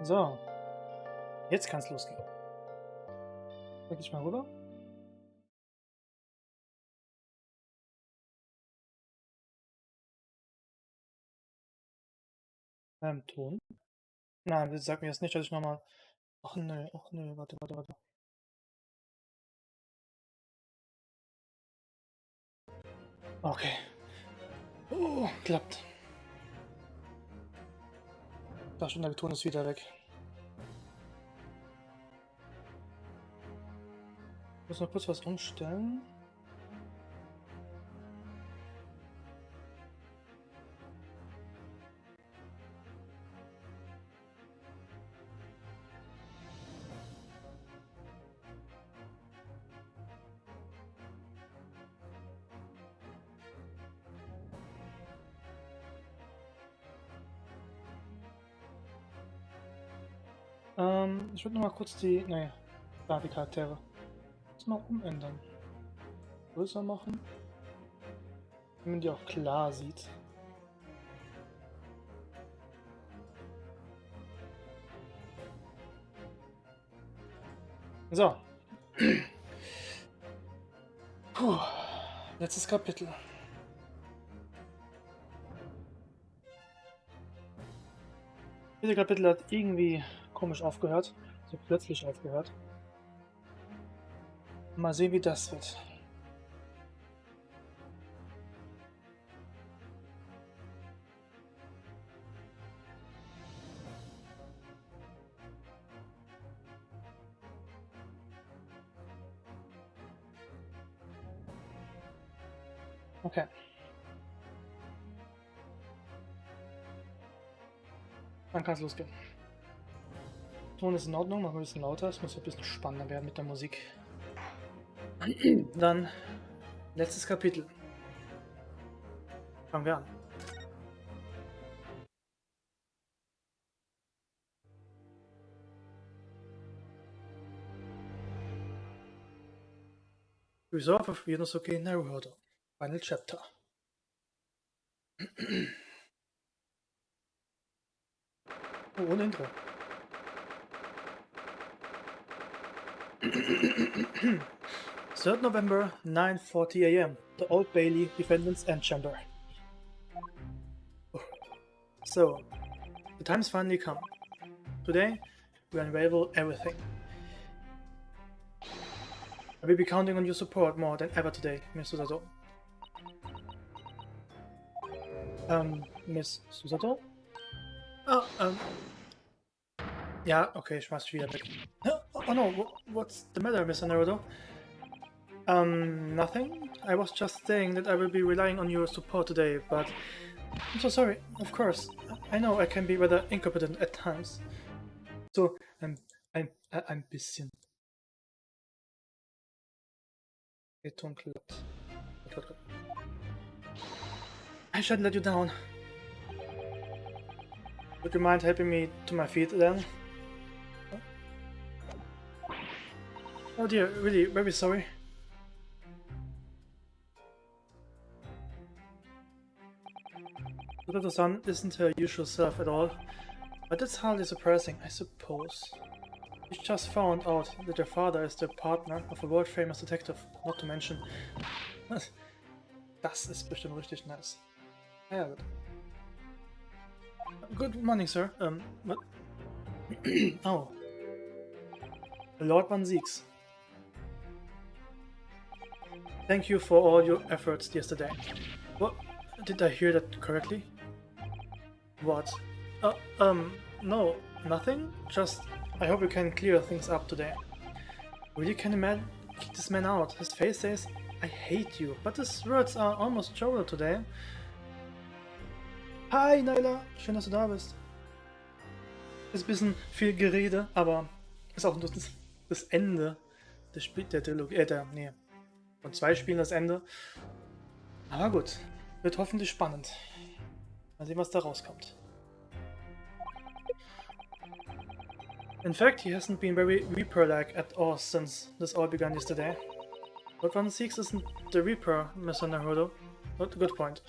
So, jetzt kann es losgehen. Drück ich mal rüber. Ton. Nein, bitte sag mir jetzt nicht, dass ich nochmal. Ach nö, warte. Okay. Oh, klappt. Da schon, der Ton ist wieder weg. Ich muss noch kurz was umstellen. Ich würde noch mal kurz die Charaktere. Das mal umändern. Größer machen. Damit man die auch klar sieht. So. Puh. Letztes Kapitel. Dieses Kapitel hat irgendwie komisch aufgehört. So plötzlich aufgehört. Mal sehen, wie das wird. Okay. Dann kann es losgehen. Ton ist in Ordnung, machen wir ein bisschen lauter. Es muss ein bisschen spannender werden mit der Musik. Dann letztes Kapitel. Fangen wir an. Resolve of Yonosuke Naruhodo. Final Chapter. Oh, ohne Intro. 3rd November, 9:40 AM. The Old Bailey Defendant's Antchamber. So, the time's finally come. Today, we unravel everything. I will be counting on your support more than ever today, Miss Susato. Miss Susato? Oh, ja, okay, ich schmeiß dich wieder weg. Oh no, what's the matter, Mr. Naruto? Nothing. I was just saying that I will be relying on your support today, but I'm so sorry. Of course, I know I can be rather incompetent at times. So, ein bisschen. Der Ton klappt. I shouldn't let you down. Would you mind helping me to my feet then? Oh dear, really, very sorry. Susato-san isn't her usual self at all, but that's hardly surprising, I suppose. We just found out that your father is the partner of a world-famous detective, not to mention... Das ist bestimmt richtig nice. Ja, gut. Good morning, sir. What? Oh. Lord Van Zieks. Thank you for all your efforts yesterday. What? Did I hear that correctly? What? No, nothing? Just, I hope you can clear things up today. Really can a man kick this man out? His face says, I hate you, but his words are almost jovial today. Hi, Naila, schön, dass du da bist. Ist ein bisschen viel Gerede, aber ist auch das Ende des Spiels, der Trilogie, von 2 Spielen das Ende. Aber gut, wird hoffentlich spannend. Mal sehen, was da rauskommt. In fact, he hasn't been very Reaper-like at all since this all began yesterday. What one seeks isn't the Reaper, Mr. Naruto. Not a good point.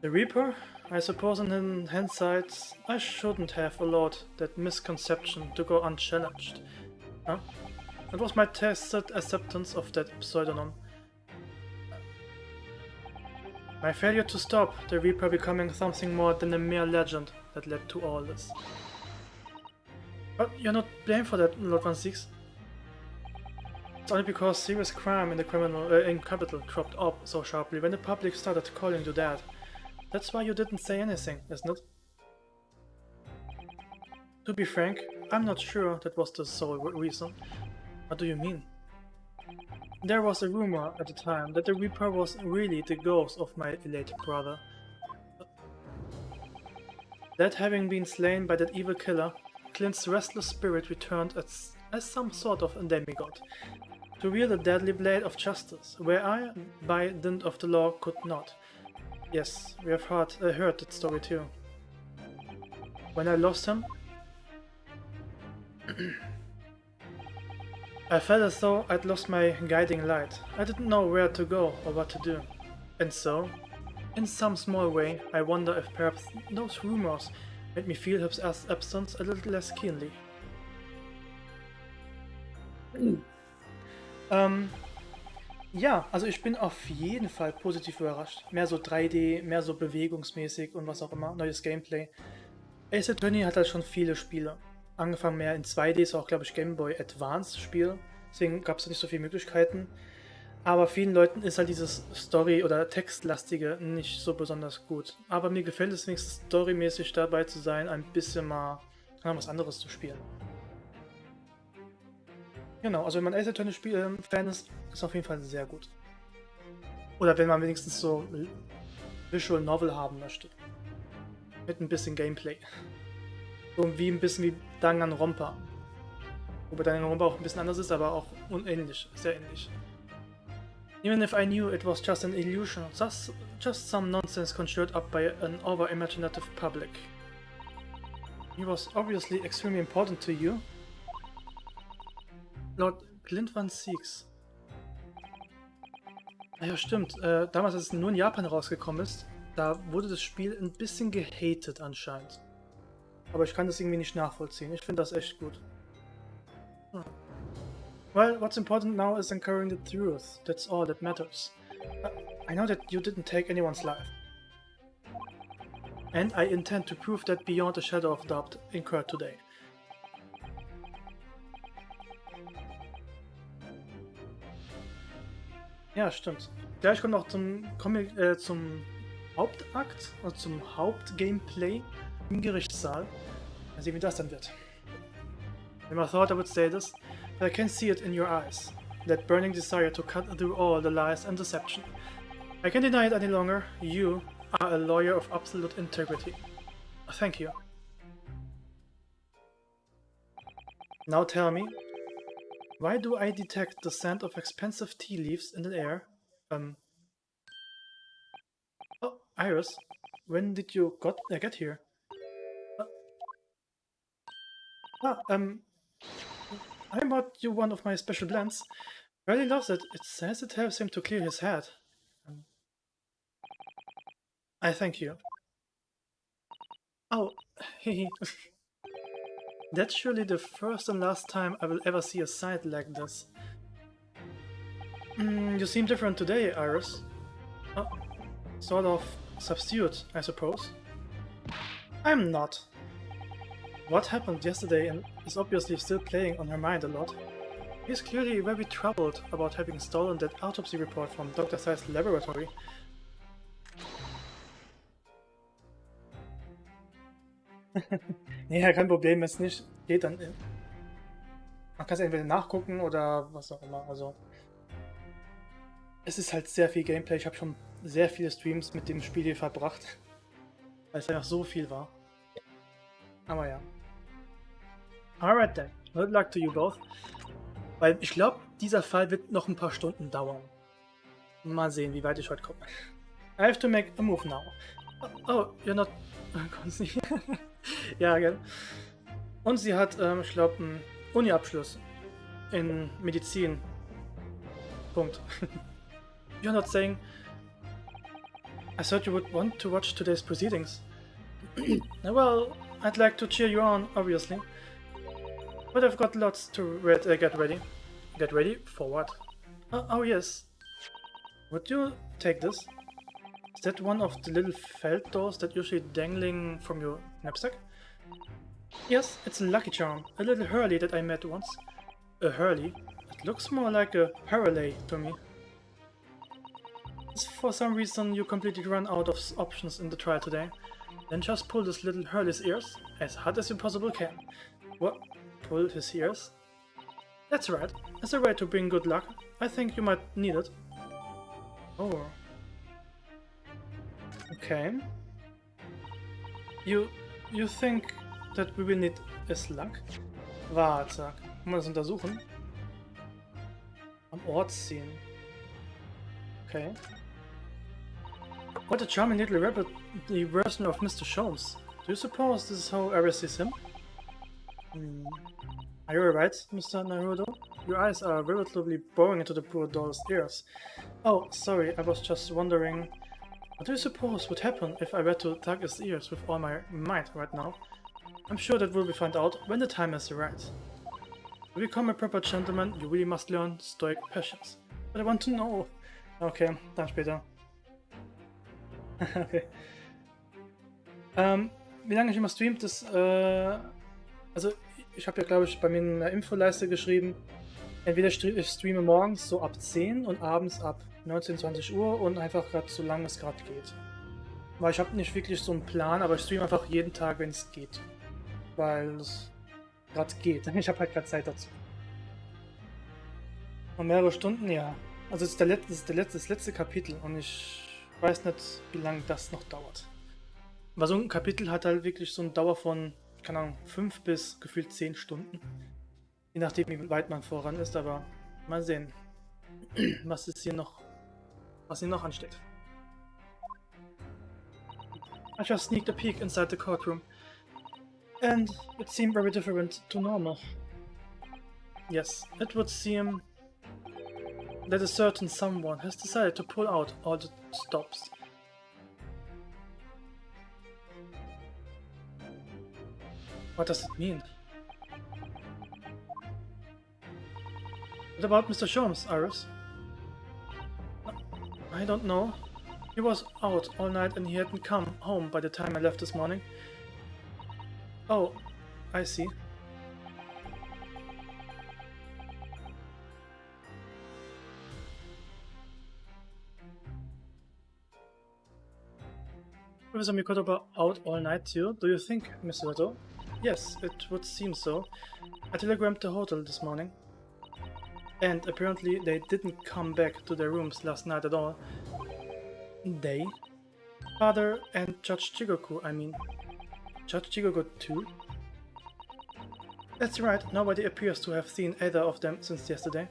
The Reaper? I suppose in hindsight, I shouldn't have allowed that misconception to go unchallenged. Huh? It was my tacit acceptance of that pseudonym. My failure to stop the Reaper becoming something more than a mere legend that led to all this. But you're not blamed for that, Lord 16. It's only because serious crime in the Capital cropped up so sharply when the public started calling you that. That's why you didn't say anything, isn't it? To be frank, I'm not sure that was the sole reason. What do you mean? There was a rumor at the time that the Reaper was really the ghost of my late brother. That having been slain by that evil killer, Clint's restless spirit returned as some sort of demigod, to wield a deadly blade of justice, where I, by dint of the law, could not. Yes, we have heard that story too. When I lost him, I felt as though I'd lost my guiding light. I didn't know where to go or what to do. And so, in some small way, I wonder if perhaps those rumors made me feel his absence a little less keenly. Ja, also ich bin auf jeden Fall positiv überrascht. Mehr so 3D, mehr so bewegungsmäßig und was auch immer, neues Gameplay. Ace Attorney hat halt schon viele Spiele. Angefangen mehr in 2D, ist auch glaube ich Game Boy Advance Spiel, deswegen gab es nicht so viele Möglichkeiten. Aber vielen Leuten ist halt dieses Story- oder Textlastige nicht so besonders gut. Aber mir gefällt es wenigstens storymäßig dabei zu sein, ein bisschen mal was anderes zu spielen. Genau, also wenn man Ace Attorney Fan ist auf jeden Fall sehr gut. Oder wenn man wenigstens so Visual Novel haben möchte. Mit ein bisschen Gameplay. So wie ein bisschen wie Danganronpa. Wobei Danganronpa auch ein bisschen anders ist, aber auch unähnlich, sehr ähnlich. Even if I knew it was just an illusion, just some nonsense conjured up by an over-imaginative public. He was obviously extremely important to you. Lord Clint Van Siegs. Ja, stimmt. Damals, als es nur in Japan rausgekommen ist, da wurde das Spiel ein bisschen gehatet anscheinend. Aber ich kann das irgendwie nicht nachvollziehen. Ich finde das echt gut. Well, what's important now is uncovering the truth. That's all that matters. I know that you didn't take anyone's life. And I intend to prove that beyond a shadow of doubt incurred today. Ja, stimmt. Gleich kommt noch zum Hauptakt, also zum Hauptgameplay im Gerichtssaal. Mal sehen, wie das dann wird. Never thought I would say this, but I can see it in your eyes. That burning desire to cut through all the lies and deception. I can't deny it any longer. You are a lawyer of absolute integrity. Thank you. Now tell me, why do I detect the scent of expensive tea leaves in the air? Oh, Iris, when did you get here? I bought you one of my special blends. Really loves it. It says it helps him to clear his head. I thank you. Oh, hehe. That's surely the first and last time I will ever see a sight like this. You seem different today, Iris. Sort of subdued, I suppose. I'm not. What happened yesterday is obviously still playing on her mind a lot. He's clearly very troubled about having stolen that autopsy report from Dr. Sai's laboratory. Ja, kein Problem, wenn es nicht geht, dann... Man kann es entweder nachgucken oder was auch immer, also... Es ist halt sehr viel Gameplay, ich habe schon sehr viele Streams mit dem Spiel hier verbracht. Weil es einfach so viel war. Aber ja. Alright then, good luck to you both. Weil ich glaube, dieser Fall wird noch ein paar Stunden dauern. Mal sehen, wie weit ich heute komme. I have to make a move now. Oh, you're not... Ja, gell. Und sie hat, ich glaube, einen Uni-Abschluss in Medizin. Punkt. You're not saying... I thought you would want to watch today's proceedings. Well, I'd like to cheer you on, obviously. But I've got lots to get ready. Get ready? For what? Oh yes. Would you take this? Is that one of the little felt doors that usually dangling from your knapsack? Yes, it's a lucky charm. A little Hurley that I met once. A Hurley? It looks more like a Hurley to me. For some reason you completely run out of options in the trial today. Then just pull this little Hurley's ears as hard as you possibly can. What? Pull his ears? That's right. As a way to bring good luck. I think you might need it. Oh. Okay. You think that we will need his luck? Warte, wollen wir das untersuchen? Am Ort ziehen. Okay. What a charming little rabbit, the version of Mr. Sholmes. Do you suppose this is how Ares sees him? Are you alright, Mr. Naruto? Your eyes are veritably boring into the poor doll's ears. Oh, sorry, I was just wondering... What do you suppose would happen if I were to tug his ears with all my might right now? I'm sure that will be found out when the time is right. To become a proper gentleman, you really must learn stoic patience. But I want to know... Okay, dann später. Okay. Wie lange ich immer streamt, das, also ich habe ja, glaube ich, bei mir in der Infoleiste geschrieben, entweder ich streame morgens so ab 10 und abends ab 19, 20 Uhr und einfach gerade so lange es gerade geht. Weil ich habe nicht wirklich so einen Plan, aber ich streame einfach jeden Tag, wenn es geht. Weil es gerade geht. Ich habe halt gerade Zeit dazu. Und mehrere Stunden, ja. Also es ist das letzte Kapitel und ich weiß nicht, wie lange das noch dauert. Aber so ein Kapitel hat halt wirklich so eine Dauer von, keine Ahnung, 5 bis gefühlt 10 Stunden. Je nachdem, wie weit man voran ist, aber mal sehen, was hier noch ansteht. I just sneaked a peek inside the courtroom, and it seemed very different to normal. Yes, it would seem that a certain someone has decided to pull out all the stops. What does it mean? What about Mr. Sholmes, Iris? I don't know. He was out all night and he hadn't come home by the time I left this morning. Oh, I see. Professor Mikoto out all night too, do you think, Miss Otto? Yes, it would seem so. I telegrammed the hotel this morning. And apparently they didn't come back to their rooms last night at all. They? Father and Judge Jigoku, I mean. Judge Jigoku too? That's right, nobody appears to have seen either of them since yesterday.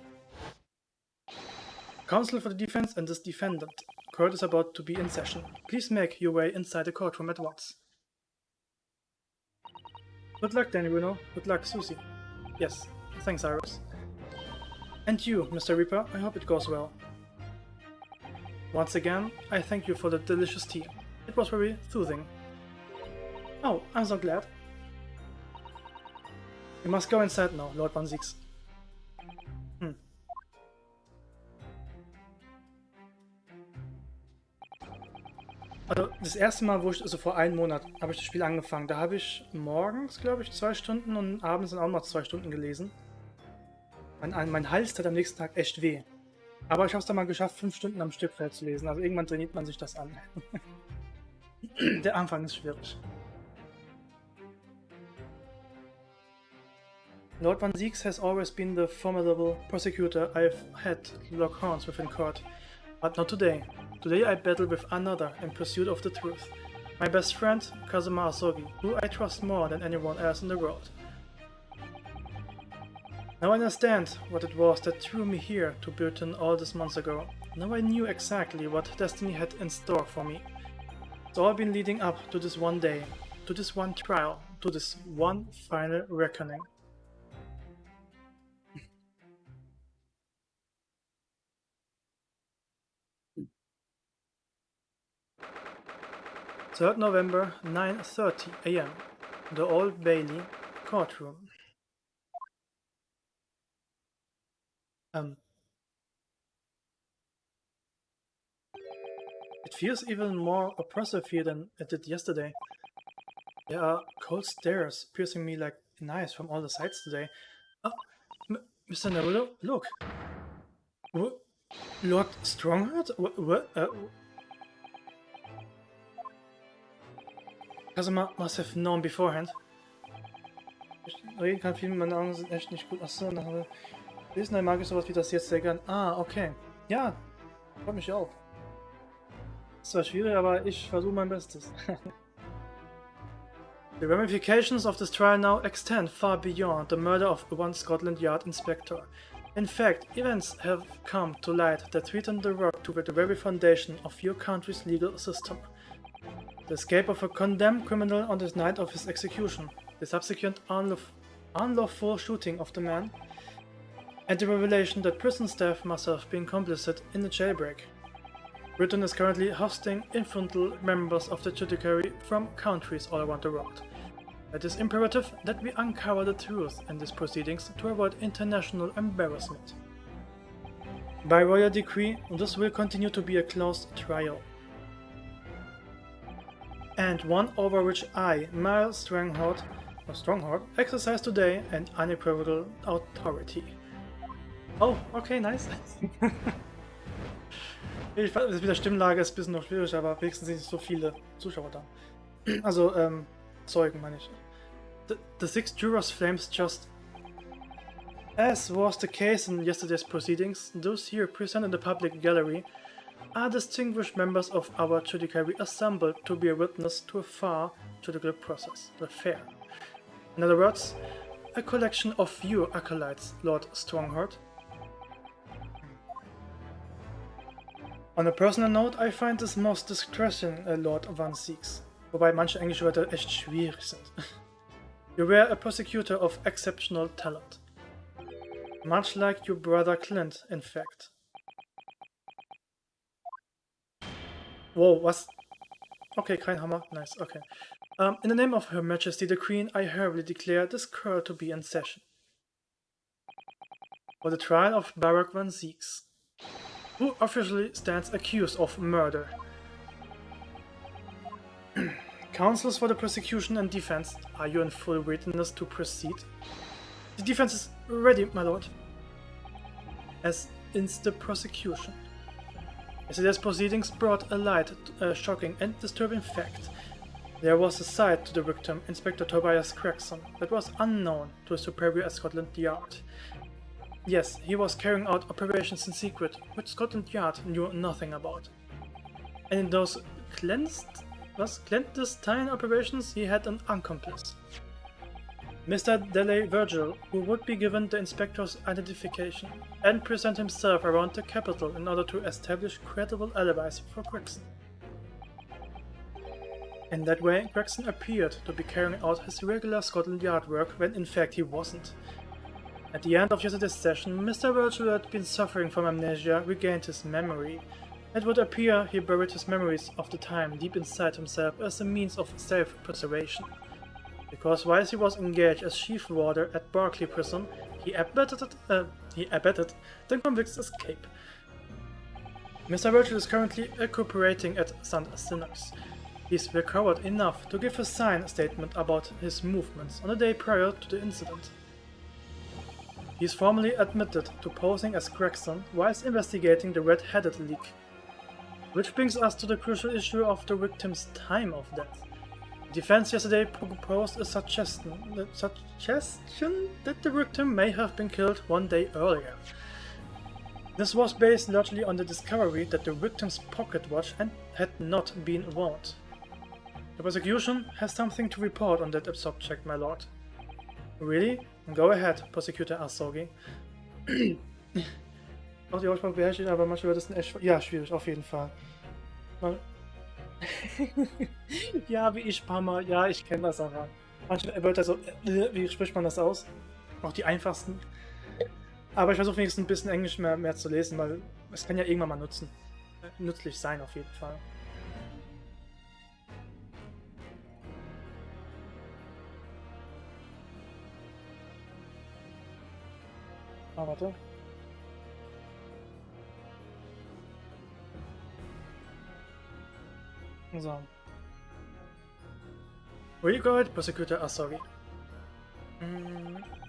Counsel for the defense and this defendant. Court is about to be in session. Please make your way inside the courtroom at once. Good luck, Danny Bruno. Good luck, Susie. Yes, thanks, Iris. And you, Mr. Reaper, I hope it goes well. Once again, I thank you for the delicious tea. It was very soothing. Oh, I'm so glad. You must go inside now, Lord Van Zieks. Also das erste Mal, wo ich, also vor einem Monat, habe ich das Spiel angefangen. Da habe ich morgens, glaube ich, 2 Stunden und abends dann auch noch 2 Stunden gelesen. Mein Hals tat am nächsten Tag echt weh. Aber ich habe es dann mal geschafft, 5 Stunden am Stück zu lesen. Also irgendwann trainiert man sich das an. Der Anfang ist schwierig. Lord Van Zieks has always been the formidable prosecutor I've had to lock horns with in court. But not today. Today I battle with another in pursuit of the truth. My best friend, Kazuma Asogi, who I trust more than anyone else in the world. Now I understand what it was that drew me here to Burton all these months ago. Now I knew exactly what destiny had in store for me. It's all been leading up to this one day, to this one trial, to this one final reckoning. 3rd November, 9:30 AM, the Old Bailey courtroom. It feels even more oppressive here than it did yesterday. There are cold stares piercing me like knives from all the sides today. Oh, Mr. Naruto, look! Lord Strongheart? What? Kazuma must have known beforehand. Reden kann viel, meine Augen sind echt nicht gut. Achso, nach Lesen mag ich sowas wie das jetzt sehr gern. Ah, okay. Ja, freut mich auch. Ist zwar schwierig, aber ich versuche mein Bestes. The ramifications of this trial now extend far beyond the murder of one Scotland Yard inspector. In fact, events have come to light that threaten the work to the very foundation of your country's legal system. The escape of a condemned criminal on the night of his execution, the subsequent unlawful shooting of the man, and the revelation that prison staff must have been complicit in the jailbreak. Britain is currently hosting infantile members of the judiciary from countries all around the world. It is imperative that we uncover the truth in these proceedings to avoid international embarrassment. By royal decree, this will continue to be a closed trial, and one over which I, Miles Strongheart, exercise today an unequivocal authority. Oh, okay, nice. Ich fand, mit der Stimmlage ist ein bisschen noch schwierig, aber wenigstens sind nicht so viele Zuschauer da. Also, Zeugen meine ich. The 6 jurors' flames just... As was the case in yesterday's proceedings, those here present in the public gallery are distinguished members of our judiciary assembled to be a witness to a fair judicial process. In other words, a collection of your acolytes, Lord Strongheart. On a personal note, I find this most distressing, Lord Van Seeks. Wobei manche englische Wörter echt schwierig sind. You were a prosecutor of exceptional talent. Much like your brother Clint, in fact. Whoa, was? Okay, kein Hammer. Nice, okay. In the name of Her Majesty the Queen, I hereby declare this court to be in session. For the trial of Barack Van Seeks, who officially stands accused of murder. Counsels for the prosecution and defense, are you in full readiness to proceed? The defense is ready, my lord. As is the prosecution. Yesterday's proceedings brought alight a shocking and disturbing fact. There was a side to the victim, Inspector Tobias Gregson, that was unknown to his superior at Scotland Yard. Yes, he was carrying out operations in secret, which Scotland Yard knew nothing about. And in those clandestine operations, he had an accomplice. Mr. Delay Virgil, who would be given the inspector's identification and present himself around the capital in order to establish credible alibis for Gregson. In that way, Gregson appeared to be carrying out his regular Scotland Yard work when in fact he wasn't. At the end of yesterday's session, Mr. Virgil, who had been suffering from amnesia, regained his memory. It would appear he buried his memories of the time deep inside himself as a means of self-preservation. Because while he was engaged as chief warder at Barclay Prison, he abetted the convict's escape. Mr. Virgil is currently recuperating at St. Sinners. He's recovered enough to give a signed statement about his movements on the day prior to the incident. He is formally admitted to posing as Gregson whilst investigating the Red-Headed League. Which brings us to the crucial issue of the victim's time of death. The defense yesterday proposed a suggestion that the victim may have been killed one day earlier. This was based largely on the discovery that the victim's pocket watch had not been wound. The prosecution has something to report on that subject, my lord. Really? Go ahead, Prosecutor Asogi. Auch die Aussprache beherrscht ihn, aber manche Wörter sind echt... Ja, schwierig, auf jeden Fall. Ja, wie ich paar Mal... Ja, ich kenne das aber. Manche Wörter so... Wie spricht man das aus? Auch die einfachsten. Aber ich versuche wenigstens ein bisschen Englisch mehr zu lesen, weil es kann ja irgendwann mal nützlich sein, auf jeden Fall. Ah, warte. So. Where you going, Prosecutor Asari?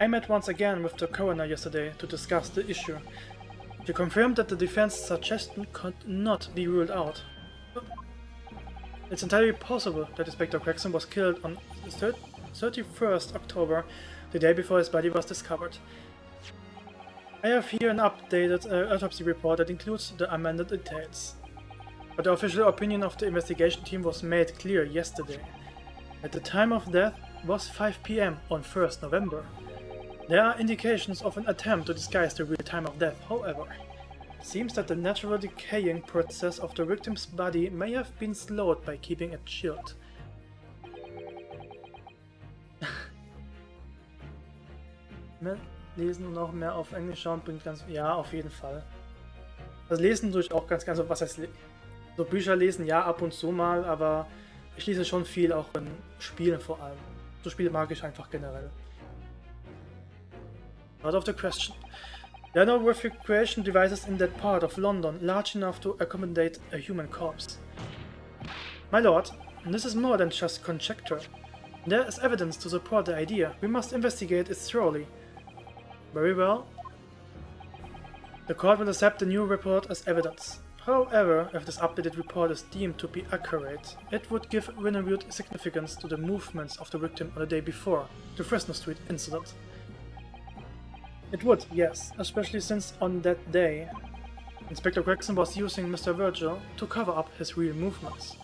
I met once again with the coroner yesterday to discuss the issue. She confirmed that the defense suggestion could not be ruled out. It's entirely possible that Inspector Gregson was killed on 31st October, the day before his body was discovered. I have here an updated autopsy report that includes the amended details. But the official opinion of the investigation team was made clear yesterday. At the time of death was 5 PM on 1st November. There are indications of an attempt to disguise the real time of death, however. It seems that the natural decaying process of the victim's body may have been slowed by keeping it chilled. Lesen und auch mehr auf Englisch schauen bringt ganz... Ja, auf jeden Fall. Das Lesen tue ich auch ganz, also was heißt... So Bücher lesen, ja, ab und zu mal, aber ich lese schon viel, auch in Spielen vor allem. So Spiele mag ich einfach generell. Out of the question. There are no refrigeration devices in that part of London large enough to accommodate a human corpse. My lord, this is more than just conjecture. There is evidence to support the idea. We must investigate it thoroughly. Very well. The court will accept the new report as evidence. However, if this updated report is deemed to be accurate, it would give renewed significance to the movements of the victim on the day before the Fresno Street incident. It would, yes, especially since on that day, Inspector Gregson was using Mr. Virgil to cover up his real movements.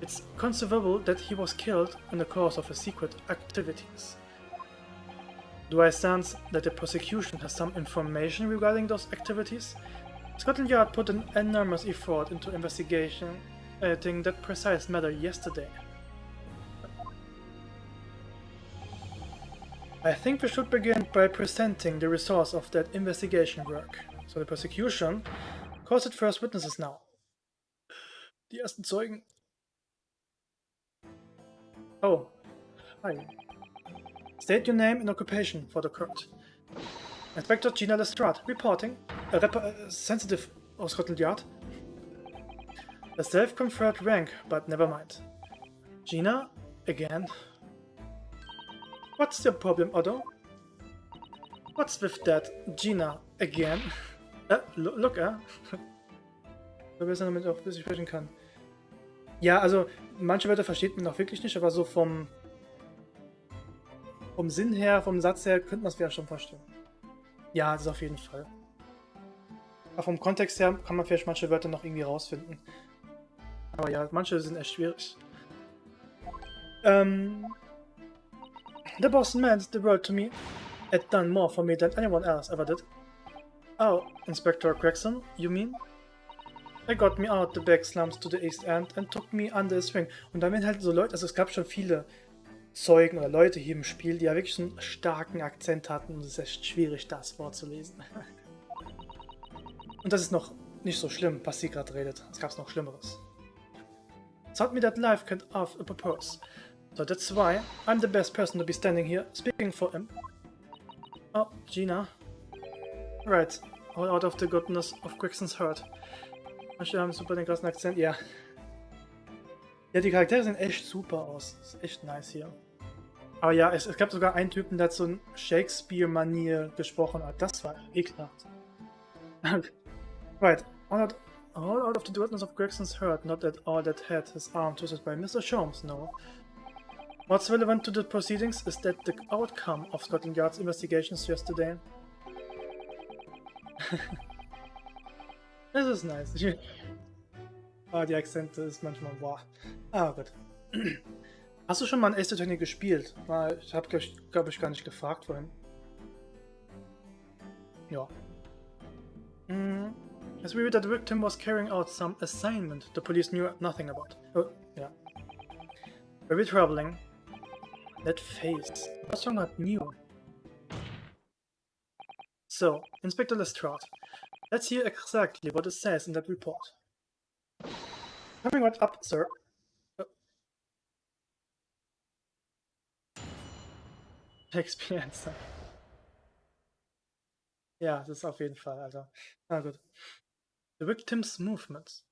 It's conceivable that he was killed in the course of his secret activities. Do I sense that the prosecution has some information regarding those activities? Scotland Yard put an enormous effort into investigating that precise matter yesterday. I think we should begin by presenting the results of that investigation work. So the prosecution calls it first witnesses now. Die ersten Zeugen. Oh, hi. State your name and occupation for the court. Inspector Gina Lestrade, reporting. Sensitive of Scotland Yard. A self-conferred rank, but never mind. Gina? Again? What's your problem, Otto? What's with that? Gina? Again? Look, So besser damit auch bis ich sprechen kann. Ja, also manche Wörter versteht man auch wirklich nicht, aber so vom Sinn her, vom Satz her, könnte man es vielleicht schon verstehen. Ja, das auf jeden Fall. Aber vom Kontext her kann man vielleicht manche Wörter noch irgendwie rausfinden. Aber ja, manche sind echt schwierig. The boss meant the world to me. Had done more for me than anyone else ever did. Oh, Inspector Gregson, you mean? He got me out the back slums to the East End and took me under his wing. Und da werden halt so Leute, also es gab schon viele Zeugen oder Leute hier im Spiel, die ja wirklich einen starken Akzent hatten und es ist echt schwierig, das vorzulesen. Und das ist noch nicht so schlimm, was sie gerade redet. Es gab noch Schlimmeres. Taught me that life can't have a purpose. So that's why I'm the best person to be standing here speaking for him. Oh, Gina. Right, all out of the goodness of Gregson's heart. Manche haben super den krassen Akzent, ja. Ja, die Charaktere sehen echt super aus. Das ist echt nice hier. Aber ja, es gab sogar einen Typen, der hat so ein Shakespeare-Manier gesprochen hat. Das war ekelhaft. Right, all out of the goodness of Gregson's heart, not at all that had his arm twisted by Mr. Sholmes, no. What's relevant to the proceedings is that the outcome of Scotland Yard's investigations yesterday. Das ist nice. Die Akzente ist manchmal boah. Ah, gut. Hast du schon mal ein Ace Attorney gespielt? Ich habe, glaube ich, gar nicht gefragt vorhin. Ja. As we read that the victim was carrying out some assignment the police knew nothing about. Oh, yeah. Very troubling. That face. What's wrong with new? So, Inspector Lestrade. Let's hear exactly what it says in that report. Coming right up, sir. Shakespeare answer. Ja, das ist auf jeden Fall, also. Na gut. The victim's movements.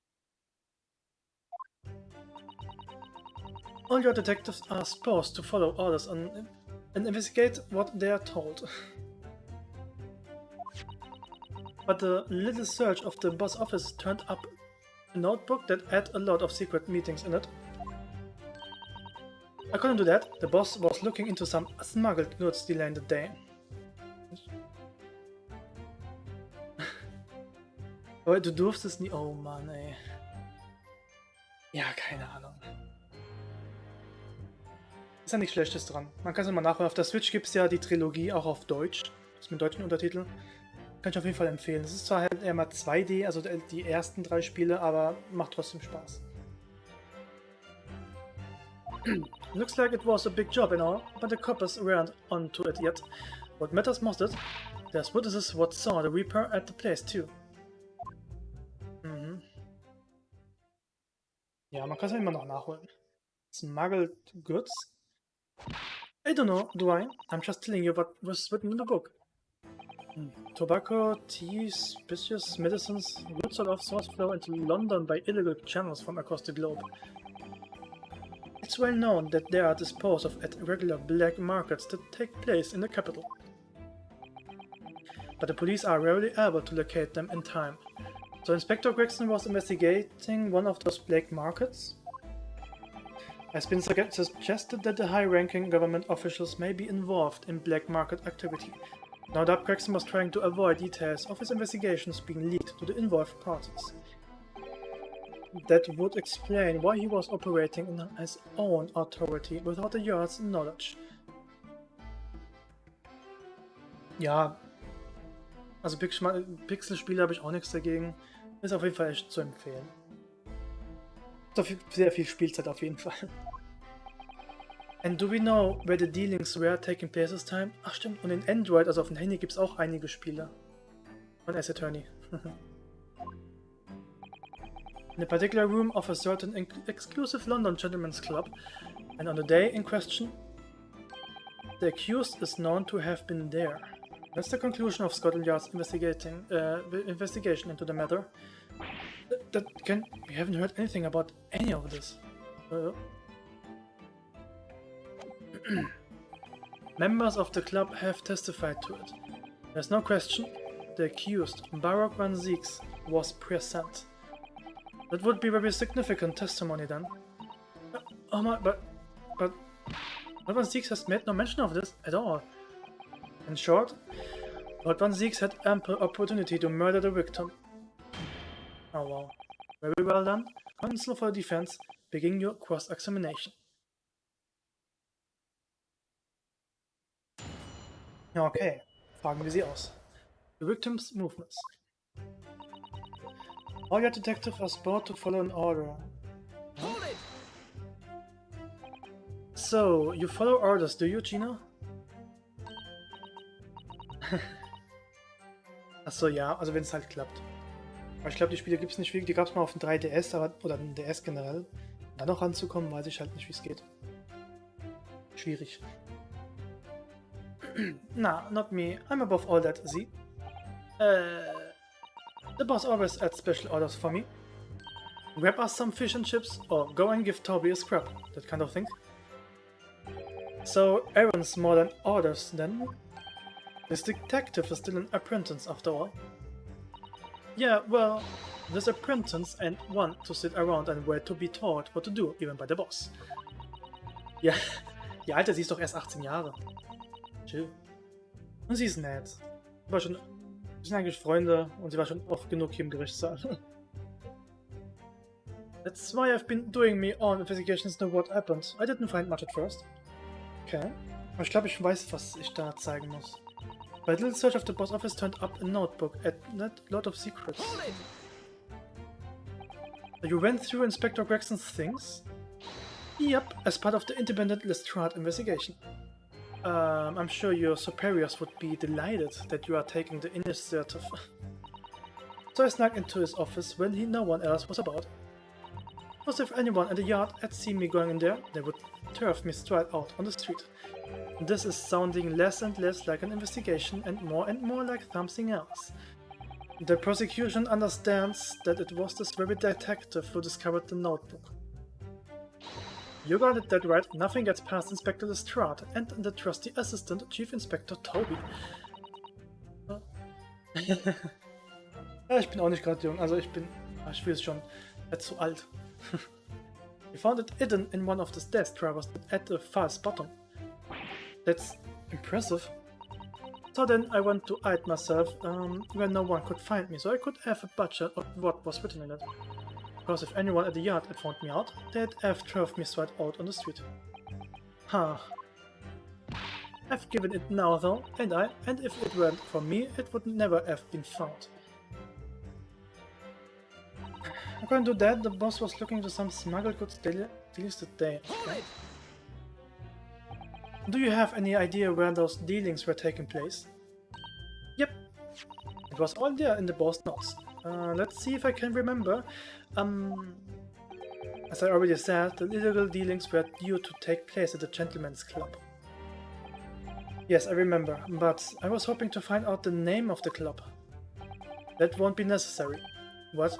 All your detectives are supposed to follow orders and investigate what they are told. But the little search of the boss office turned up a notebook that had a lot of secret meetings in it. According to that, the boss was looking into some smuggled goods delaying the day. Aber du durftest nie... Oh Mann, ey. Ja, keine Ahnung. Ist ja nichts Schlechtes dran. Man kann es immer nachholen. Auf der Switch gibt es ja die Trilogie auch auf Deutsch. Das mit deutschen Untertiteln. Kann ich auf jeden Fall empfehlen. Es ist zwar halt eher mal 2D, also die ersten 3 Spiele, aber macht trotzdem Spaß. Looks like it was a big job and all, but the coppers weren't onto it yet. What matters most is, there's witnesses what saw the Reaper at the place too. Mhm. Ja, man kann es ja immer noch nachholen. Smuggled goods? I don't know, do I? I'm just telling you what was written in the book. Tobacco, tea, species, medicines, good sort of source flow into London by illegal channels from across the globe. It's well known that they are disposed of at regular black markets that take place in the capital. But the police are rarely able to locate them in time. So Inspector Gregson was investigating one of those black markets? It has been suggested that the high-ranking government officials may be involved in black market activity. No doubt Gregson was trying to avoid details of his investigations being leaked to the involved parties. That would explain why he was operating in his own authority without the Yard's knowledge. Ja, also Pixel-Spiele habe ich auch nichts dagegen. Ist auf jeden Fall echt zu empfehlen. Sehr viel Spielzeit auf jeden Fall. And do we know where the dealings were taking place this time? Ach stimmt, und in Android, also auf dem Handy, gibt es auch einige Spiele. Von Ace Attorney. In a particular room of a certain exclusive London gentleman's club, and on the day in question, the accused is known to have been there. That's the conclusion of Scotland Yard's investigation into the matter. We haven't heard anything about any of this. Members of the club have testified to it. There's no question, the accused, Baroque Van Zieks, was present. That would be very significant testimony then. Oh my, but Van Zieks has made no mention of this at all. In short, Lord Van Zieks had ample opportunity to murder the victim. Oh wow. Very well done. Counsel for the defense, begin your cross-examination. Okay, fragen wir sie aus. The victim's movements. All your detectives are supposed to follow an order. Hold it! So, you follow orders, do you, Gina? Achso, ja, also wenn es halt klappt. Aber ich glaube, die Spiele gibt es nicht wirklich. Die gab es mal auf dem 3DS oder dem DS generell. Da noch ranzukommen, weiß ich halt nicht, wie es geht. Schwierig. Nah, not me. I'm above all that, see? The boss always adds special orders for me. Grab us some fish and chips, or go and give Toby a scrap. That kind of thing. So, errands more than orders, then? This detective is still an apprentice, after all. Yeah, well, this apprentice ain't one to sit around and wait to be taught what to do, even by the boss. Ja, die Alte, sie ist doch erst 18 Jahre. Chill. Und sie ist nett. Wir sind eigentlich Freunde und sie war schon oft genug hier im Gerichtssaal. That's why I've been doing my own investigations into what happened. I didn't find much at first. Okay. Aber ich glaube, ich weiß, was ich da zeigen muss. By little search of the boss office turned up a notebook at a lot of secrets. You went through Inspector Gregson's things? Yep, as part of the independent Lestrade investigation. I'm sure your superiors would be delighted that you are taking the initiative. So I snuck into his office when no one else was about. Because if anyone in the yard had seen me going in there, they would turf me straight out on the street. This is sounding less and less like an investigation and more like something else. The prosecution understands that it was this very detective who discovered the notebook. You got it that right, nothing gets past Inspector Lestrade and the trusty assistant, Chief Inspector Toby. Ja, ich bin auch nicht gerade jung, also ich will es schon zu alt. We found it hidden in one of the desk drawers at the false bottom. That's impressive. So then I went to hide myself where no one could find me, so I could have a budget of what was written in it. Because if anyone at the yard had found me out, they'd have drove me straight out on the street. Huh. I've given it now though, and if it weren't for me, it would never have been found. According to that, the boss was looking into some smuggled goods dealings today. Okay. Do you have any idea where those dealings were taking place? Yep. It was all there in the boss notes. Let's see if I can remember. As I already said, the illegal dealings were due to take place at the Gentleman's Club. Yes, I remember, but I was hoping to find out the name of the club. That won't be necessary. What?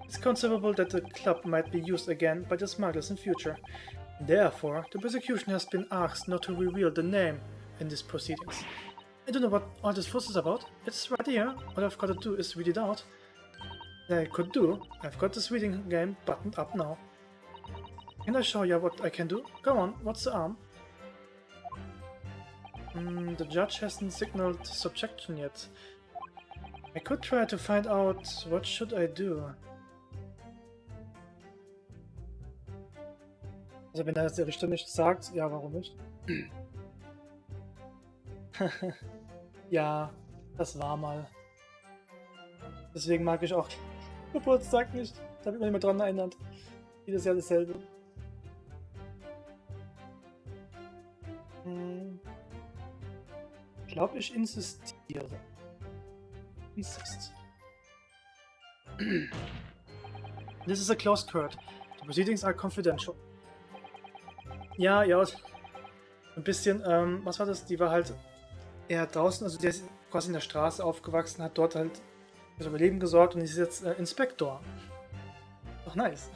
It's conceivable that the club might be used again by the smugglers in future. Therefore, the prosecution has been asked not to reveal the name in these proceedings. I don't know what all this fuss is about. It's right here. All I've got to do is read it out. I could do. I've got this reading game buttoned up now. Can I show you what I can do? Go on, what's the arm? The judge hasn't signaled subjection yet. I could try to find out what should I do. Also wenn das der Richter nicht sagt, ja, warum nicht? Ja, das war mal. Deswegen mag ich auch Geburtstag nicht. Da wird man immer dran erinnert. Jedes Jahr dasselbe. Ich glaube, ich insistiere. Insist. This is a closed court. The proceedings are confidential. Ja, ja. Ein bisschen, was war das? Die war halt eher draußen, also der ist quasi in der Straße aufgewachsen, hat dort halt fürs Überleben gesorgt und ist jetzt Inspektor. Doch nice.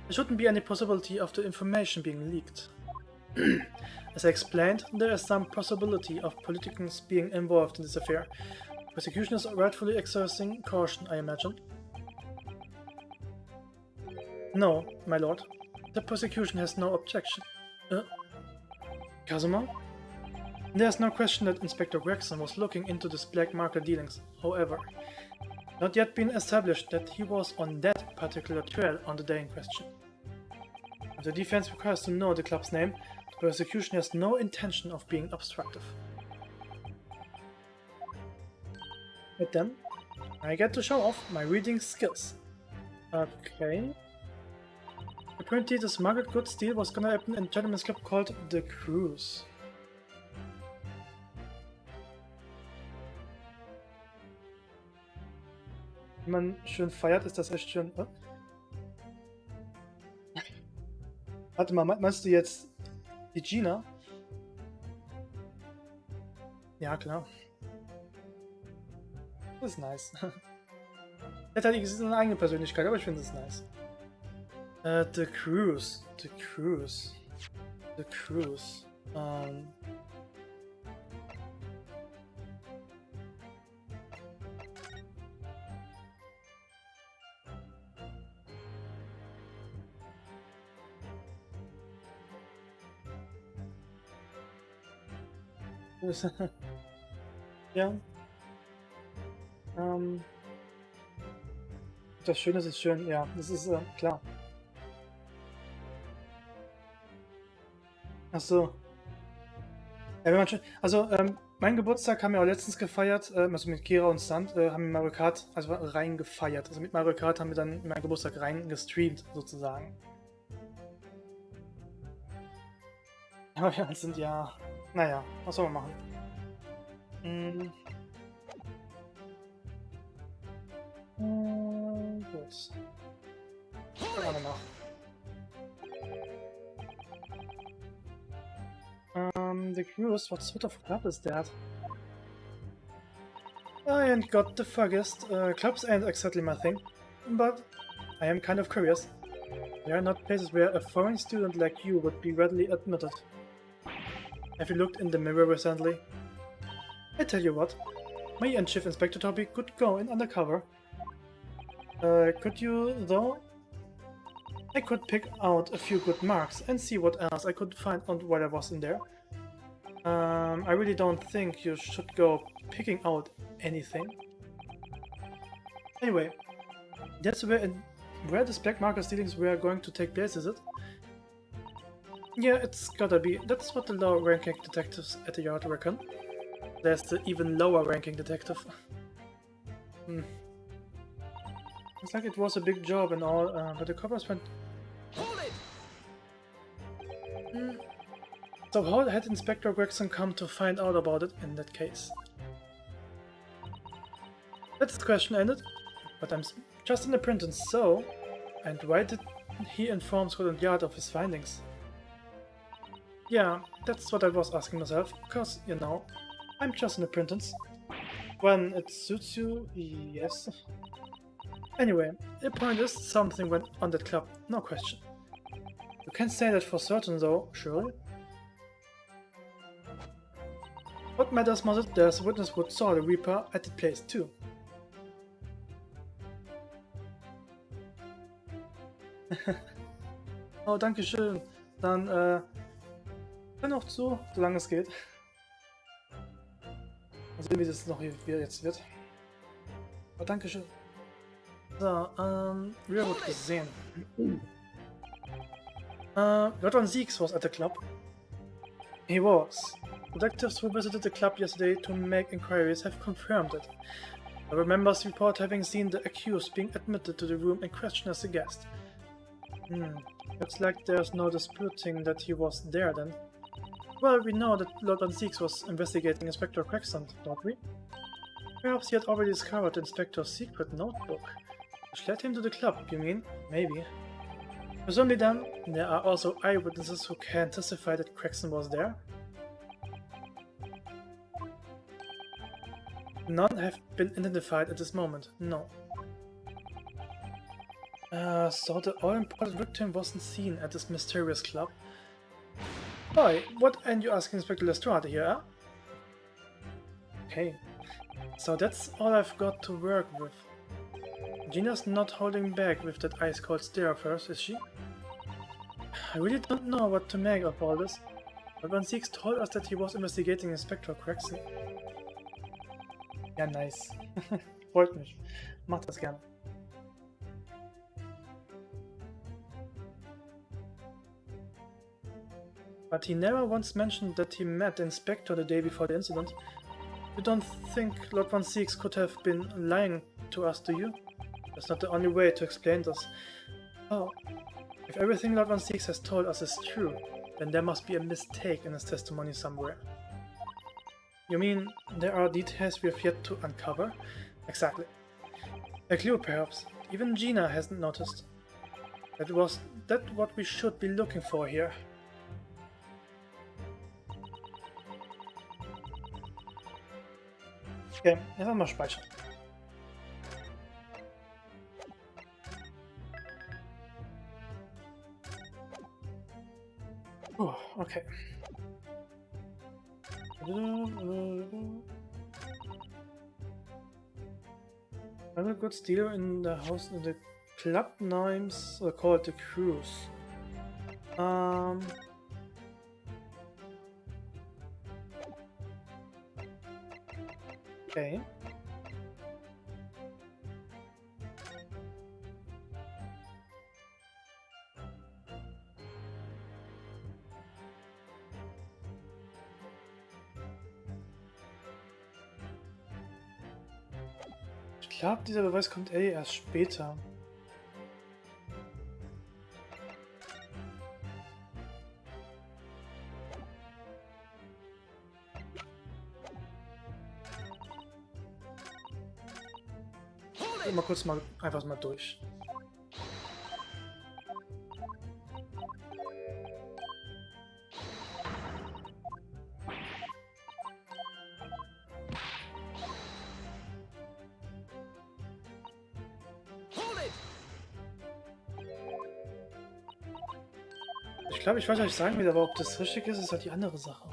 There shouldn't be any possibility of the information being leaked. As I explained, there is some possibility of politicians being involved in this affair. Prosecution is rightfully exercising caution, I imagine. No, my lord. The prosecution has no objection. Kazuma? There's no question that Inspector Gregson was looking into these black market dealings, however. Not yet been established that he was on that particular trail on the day in question. If the defense requires to know the club's name, the prosecution has no intention of being obstructive. But then, I get to show off my reading skills. Okay. Apparently the smuggled goods deal was gonna happen in a gentleman's club called The Cruise. Wenn man schön feiert, ist das echt schön. Oh. Warte mal, meinst du jetzt die Gina? Ja, klar. Das ist nice. Er hat halt eine eigene Persönlichkeit, aber ich finde es nice. The Cruise. The Cruise. The Cruise. Ja. Das Schöne ist schön, ja, das ist klar. Achso. Ja, wenn man schon. Also, mein Geburtstag haben wir auch letztens gefeiert, also mit Kira und Sand, haben wir Mario Kart, also rein gefeiert. Also mit Mario Kart haben wir dann meinen Geburtstag rein gestreamt, sozusagen. Aber wir sind ja. Naja, was soll man machen? Gut. Schauen wir nach. the cruise? What sort of club is that? I ain't got the foggiest. Clubs ain't exactly my thing, but I am kind of curious. They are not places where a foreign student like you would be readily admitted. Have you looked in the mirror recently? I tell you what, me and Chief Inspector Toby could go in undercover. Could you, though? I could pick out a few good marks and see what else I could find out while I was in there. I really don't think you should go picking out anything. Anyway, that's where this black market dealings were going to take place, is it? Yeah, it's gotta be. That's what the lower-ranking detectives at the yard reckon. There's the even lower-ranking detective. Looks like it was a big job and all, but the coppers went... Hold it! So how had Inspector Gregson come to find out about it in that case? That's the question ended, but I'm just an apprentice, so... And why did he inform Scotland Yard of his findings? Yeah, that's what I was asking myself, cause, you know, I'm just an apprentice. When it suits you, yes. Anyway, the point is, something went on that club, no question. You can't say that for certain though, surely? What matters most is there's a witness who saw the Reaper at the place too. Oh, danke schön. Dann, hör noch zu, solange es geht. Mal sehen, wie das noch hier jetzt wird. Oh, danke schön. So, wieder wird gesehen. Lord Siegs was at the club. He was. Detectives who visited the club yesterday to make inquiries have confirmed it. I remember the report having seen the accused being admitted to the room in question as a guest. Looks like there's no disputing that he was there then. Well, we know that Lord Van Siegs was investigating Inspector Gregson, don't we? Perhaps he had already discovered the Inspector's secret notebook, which led him to the club, you mean? Maybe. Presumably then, there are also eyewitnesses who can testify that Gregson was there. None have been identified at this moment, no. So the all-important victim wasn't seen at this mysterious club. Boy, what ain't you asking Inspector Lestrade here, huh? Okay, so that's all I've got to work with. Gina's not holding back with that ice-cold stare of hers, is she? I really don't know what to make of all this, but Van Siegs told us that he was investigating Inspector Gregson. Ja, nice. Freut mich. Mach das gerne. But he never once mentioned that he met the Inspector the day before the incident. You don't think Lord Van Siegs could have been lying to us, do you? That's not the only way to explain this. Oh, if everything Lord Van Siegs has told us is true, then there must be a mistake in his testimony somewhere. You mean there are details we have yet to uncover? Exactly. A clue, perhaps. Even Gina hasn't noticed. Was that what we should be looking for here? Okay, einfach mal speichern. Oh, okay. Another good dealer in the house in the club names called the Cruise. Okay. Ich glaube, dieser Beweis kommt erst später. Mal kurz einfach mal durch. Ich glaube, ich weiß, was ich sagen will, aber ob das richtig ist, ist halt die andere Sache.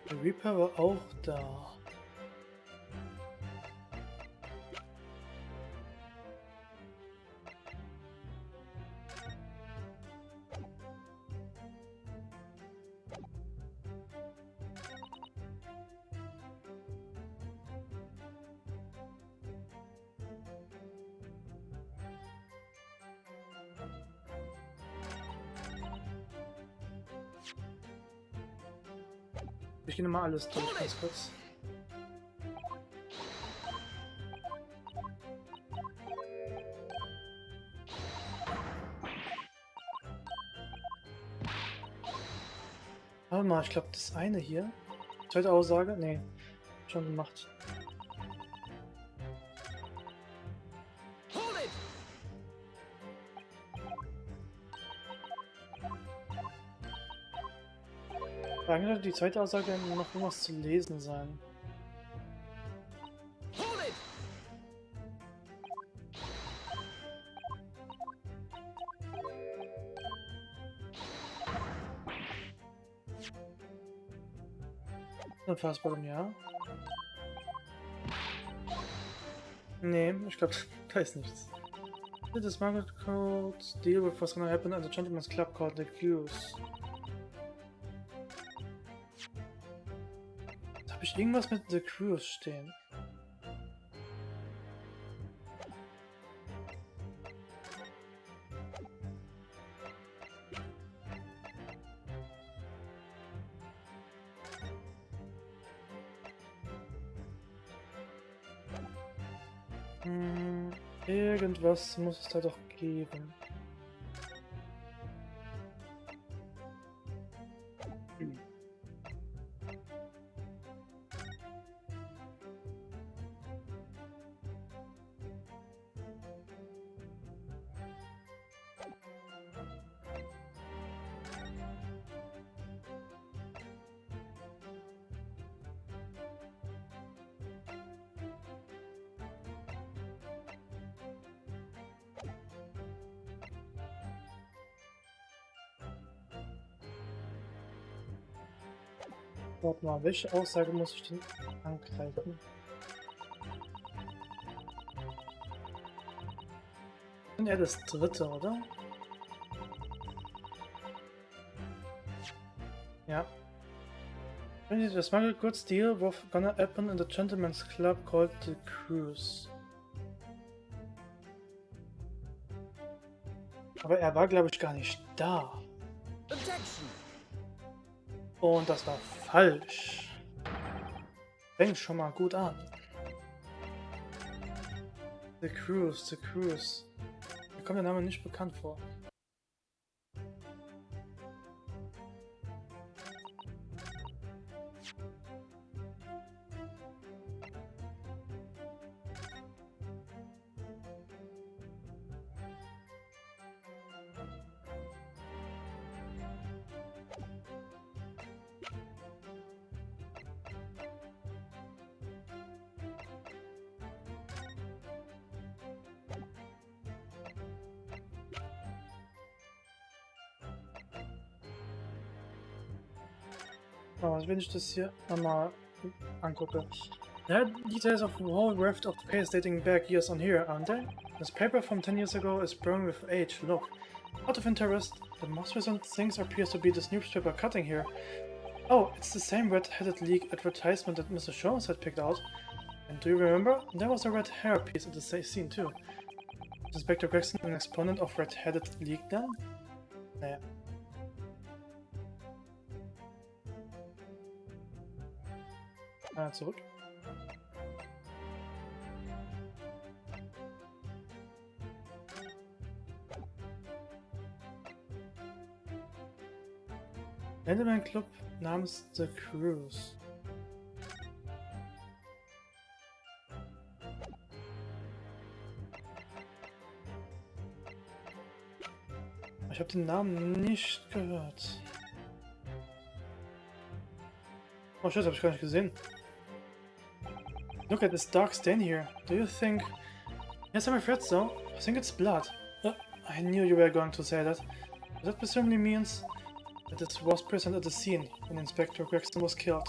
Der Reaper war auch da. Ich gehe nochmal alles durch, ganz kurz. Warte mal, ich glaube, das eine hier. Zweite Aussage? Nee, schon gemacht. Eigentlich sollte die zweite Aussage noch irgendwas zu lesen sein. Unfassbar, ja. Nee, ich glaube, da ist nichts. This market code deal with what's gonna happen at the gentleman's club called the Q's. Habe ich irgendwas mit The Cruise stehen? Irgendwas muss es da doch geben. Warte mal, welche Aussage muss ich denn angreifen? Und er das dritte, oder? Ja. Wenn you just smuggle goods deal with gonna happen in the gentleman's club called the Cruise. Aber er war, glaube ich, gar nicht da. Und das war falsch. Fängt schon mal gut an. The Cruise, The Cruise. Mir kommt der Name nicht bekannt vor. Also wenn ich das hier nochmal angucke. There are details of a whole raft of case dating back years on here, aren't there? This paper from 10 years ago is brown with age. Look. Out of interest, the most recent things appears to be this newspaper cutting here. Oh, it's the same red-headed league advertisement that Mr. Jones had picked out. And do you remember? There was a red hair piece at the same scene too. Is Inspector Gregson an exponent of red-headed league then? Naja. Zurück. Gentleman Club namens The Cruise. Ich habe den Namen nicht gehört. Oh shit, habe ich gar nicht gesehen. Look at this dark stain here. Do you think... Yes, I'm afraid so. I think it's blood. I knew you were going to say that. But that presumably means that it was present at the scene when Inspector Gregson was killed.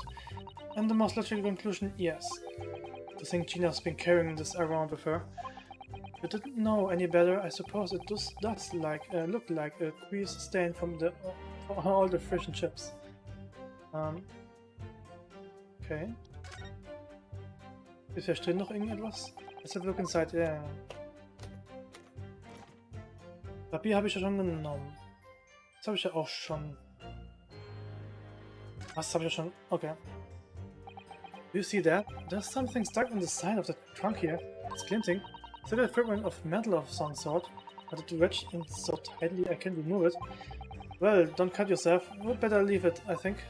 And the most logical conclusion, yes. To think Gina's been carrying this around with her. You didn't know any better, I suppose it does look like a grease stain from all the fish and chips. Okay. Ist hier drin noch irgendetwas? Let's have a look inside, yeah. Papier habe ich ja schon genommen. Das habe ich ja auch schon. Was habe ich ja schon? Okay. Do you see that? There's something stuck in the side of the trunk here. It's glinting. It's a fragment of metal of some sort, but it wedged in so tightly I can't remove it. Well, don't cut yourself. We'd better leave it, I think.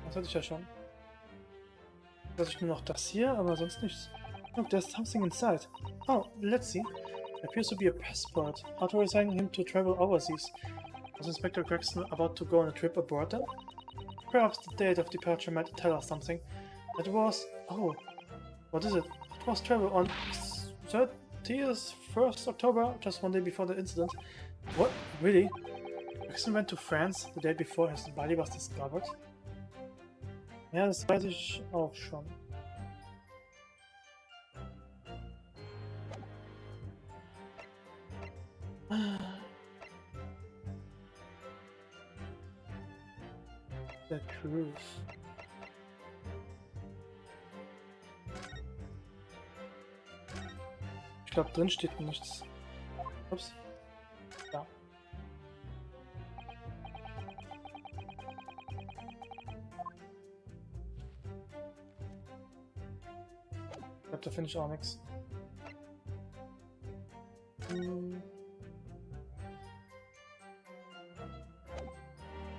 Das hatte ich ja schon. Das ist nur noch das hier, aber sonst nichts. Look, there's something inside. Oh, let's see. It appears to be a passport, authorizing him to travel overseas. Was Inspector Gregson about to go on a trip abroad then? Perhaps the date of departure might tell us something. It was... oh, what is it? It was travel on 1st October, just one day before the incident. What? Really? Gregson went to France the day before his body was discovered? Ja, das weiß ich auch schon. Der Cruise. Ich glaube, drin steht nichts. Ups. Ja. Ich glaube, da finde ich auch nichts.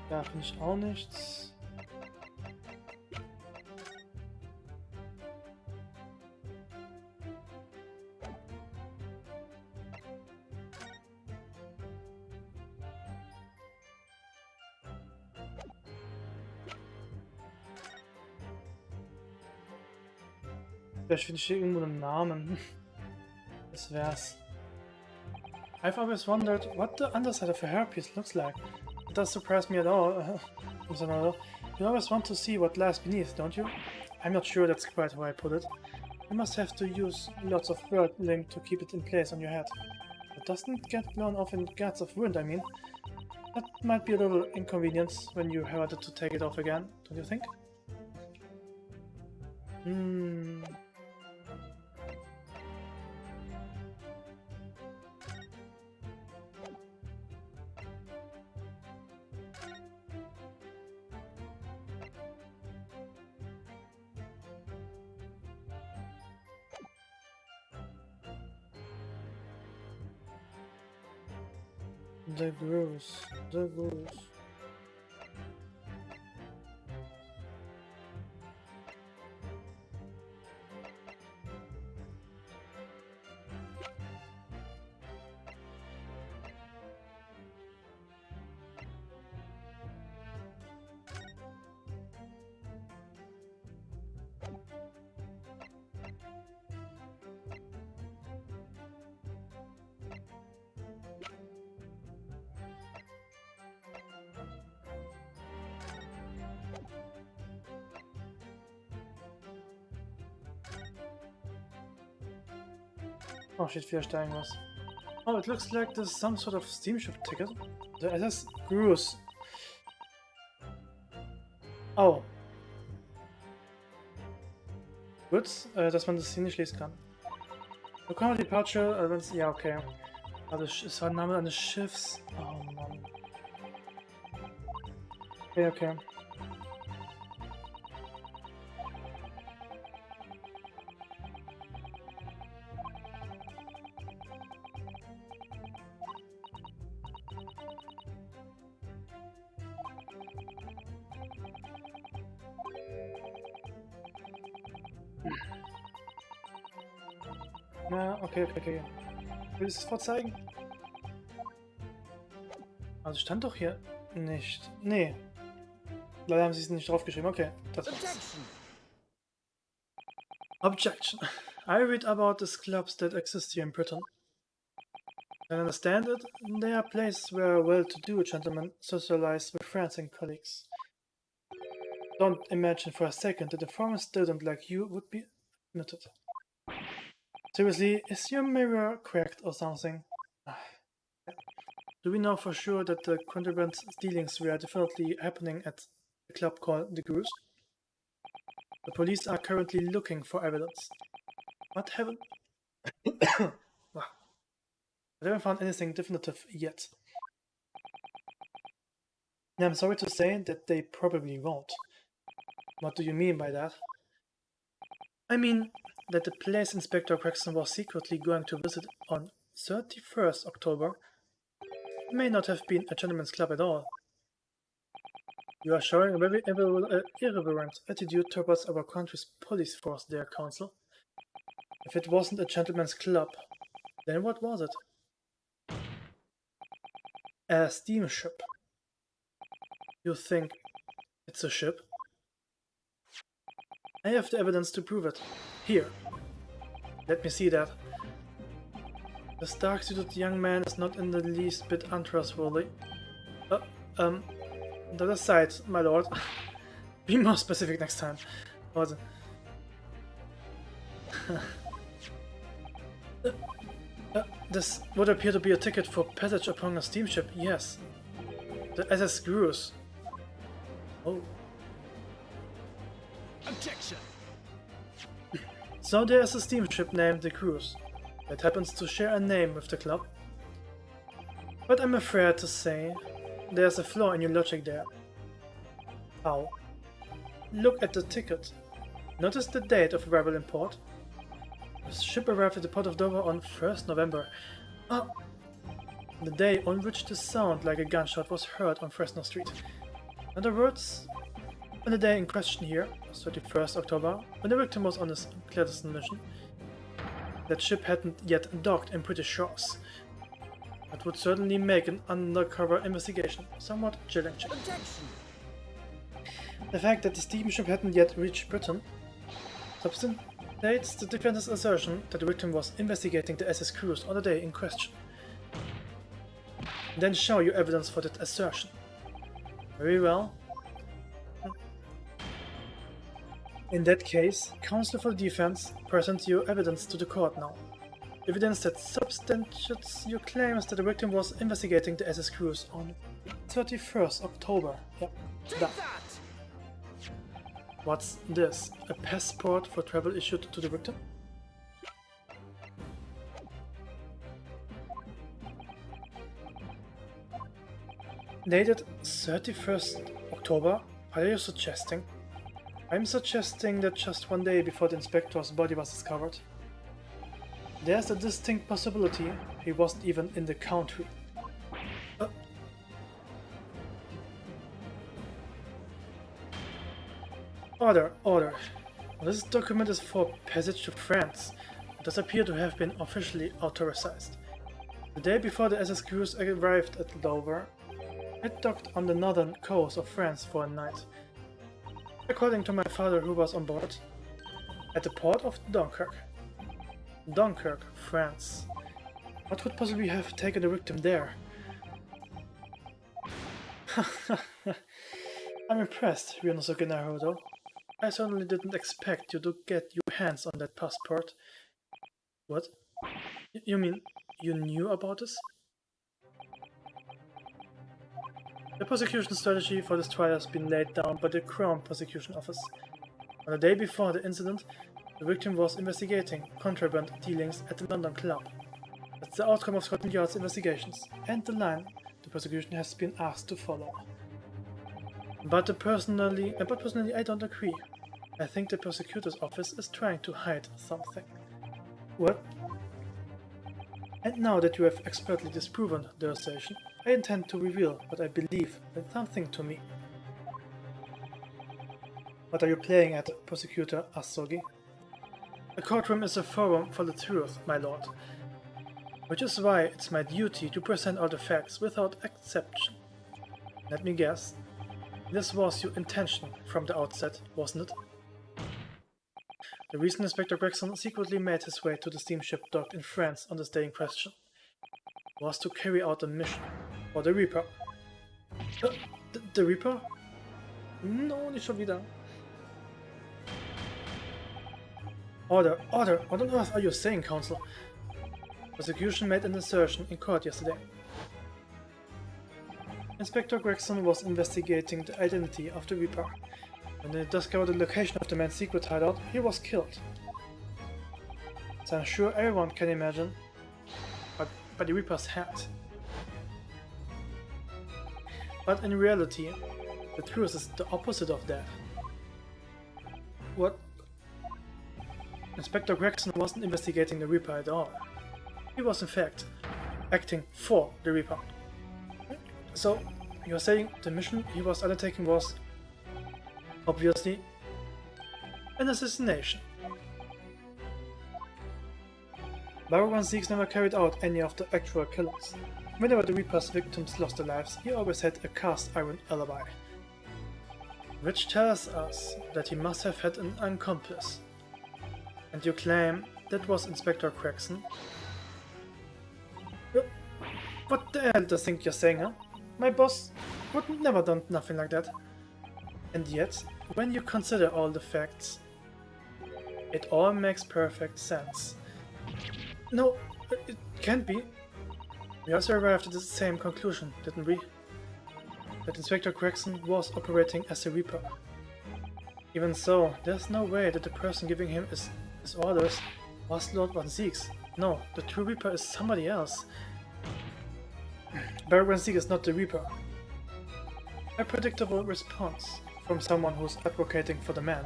Da finde ich auch nichts. Vielleicht finde ich hier irgendwo einen Namen. Das wär's. I've always wondered what the underside of a hairpiece looks like. It doesn't surprise me at all. You always want to see what lies beneath, don't you? I'm not sure that's quite how I put it. You must have to use lots of whirling to keep it in place on your head. It doesn't get blown off in gusts of wind, I mean. That might be a little inconvenience when you have to take it off again, don't you think? The grooves, the grooves. Oh, steht vielleicht da irgendwas. Oh, it looks like there's some sort of steamship ticket. The SS Cruise. Oh. Gut, dass man das hier nicht lesen kann. Local Departure, wenn's... ja, okay. Also, es war der Name eines Schiffs. Oh, Mann. Okay, okay. Ja, okay. Willst du es vorzeigen? Also stand doch hier nicht. Nee. Leider haben sie es nicht draufgeschrieben. Okay, das war's. Objection. I read about these clubs that exist here in Britain. I understand it, they are places where well-to-do gentlemen socialize with friends and colleagues. Don't imagine for a second that a former student like you would be admitted. Seriously, is your mirror cracked or something? Do we know for sure that the contraband dealings were definitely happening at the club called the Goose? The police are currently looking for evidence. But haven't found anything definitive yet. And I'm sorry to say that they probably won't. What do you mean by that? I mean that the police inspector Gregson was secretly going to visit on 31st October. It may not have been a gentleman's club at all. You are showing a very irreverent attitude towards our country's police force there, Counsel. If it wasn't a gentleman's club, then what was it? A steamship. You think it's a ship? I have the evidence to prove it. Here. Let me see that. The dark-suited young man is not in the least bit untrustworthy. The other side, my lord. Be more specific next time. What? This would appear to be a ticket for passage upon a steamship, yes. The SS Cruise. Oh. Objection! So there is a steamship named the Cruise that happens to share a name with the club. But I'm afraid to say there's a flaw in your logic there. How? Look at the ticket. Notice the date of arrival in port. The ship arrived at the port of Dover on 1st November. Ah, the day on which the sound like a gunshot was heard on Fresno Street. In other words, on the day in question here, 31st October, when the victim was on his clandestine mission, that ship hadn't yet docked in British shores. That would certainly make an undercover investigation somewhat challenging. The fact that the steamship hadn't yet reached Britain substantiates the defense's assertion that the victim was investigating the SS Cruise on the day in question. Then show you evidence for that assertion. Very well. In that case, counsel for defense, present your evidence to the court now. Evidence that substantiates your claims that the victim was investigating the SS Cruise on 31st October. Yep, done. What's this? A passport for travel issued to the victim? Dated 31st October? What are you suggesting? I'm suggesting that just one day before the inspector's body was discovered. There's a distinct possibility he wasn't even in the country. Order. This document is for passage to France. It does appear to have been officially authorized. The day before the SS Cruise arrived at Dover, it docked on the northern coast of France for a night. According to my father, who was on board, at the port of Dunkirk. Dunkirk, France. What could possibly have taken the victim there? I'm impressed, Ryunosuke Naruto. I certainly didn't expect you to get your hands on that passport. What? You mean you knew about this? The prosecution strategy for this trial has been laid down by the Crown Prosecution Office. On the day before the incident, the victim was investigating contraband dealings at the London club. That's the outcome of Scotland Yard's investigations, and the line the prosecution has been asked to follow. But personally, I don't agree. I think the prosecutor's office is trying to hide something. What? And now that you have expertly disproven the assertion, I intend to reveal what I believe meant something to me. What are you playing at, Prosecutor Asogi? A courtroom is a forum for the truth, my lord. Which is why it's my duty to present all the facts without exception. Let me guess, this was your intention from the outset, wasn't it? The reason Inspector Gregson secretly made his way to the steamship docked in France on this day in question was to carry out a mission for the Reaper. The Reaper? No, nicht schon wieder. Order! What on earth are you saying, Counsel? Prosecution made an assertion in court yesterday. Inspector Gregson was investigating the identity of the Reaper. When they discovered the location of the man's secret hideout, he was killed. As I'm sure everyone can imagine, by the Reaper's hand. But in reality, the truth is the opposite of that. What? Inspector Gregson wasn't investigating the Reaper at all. He was in fact acting for the Reaper. So, you're saying the mission he was undertaking was, obviously, an assassination. Baron Zeeks never carried out any of the actual killings. Whenever the Reaper's victims lost their lives, he always had a cast iron alibi. Which tells us that he must have had an accomplice. And you claim that was Inspector Gregson? What the hell do you think you're saying, huh? My boss would never done nothing like that. And yet, when you consider all the facts, it all makes perfect sense. No, it can't be. We also arrived at the same conclusion, didn't we? That Inspector Gregson was operating as a Reaper. Even so, there's no way that the person giving him his orders was Lord Van Zeeks. No, the true Reaper is somebody else. Baron Van Zeeks is not the Reaper. A predictable response from someone who's advocating for the man.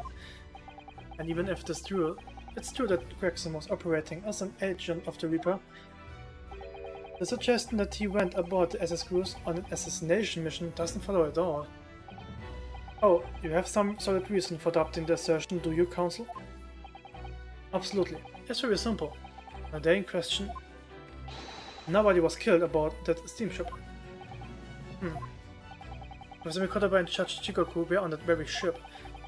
And even if it's true that Gregson was operating as an agent of the Reaper, the suggestion that he went aboard the SS Cruise on an assassination mission doesn't follow at all. Oh, you have some solid reason for adopting the assertion, do you, Counsel? Absolutely. It's very simple. On the day in question, nobody was killed aboard that steamship. If the Mikotoba and Judge Chikoku were on that very ship,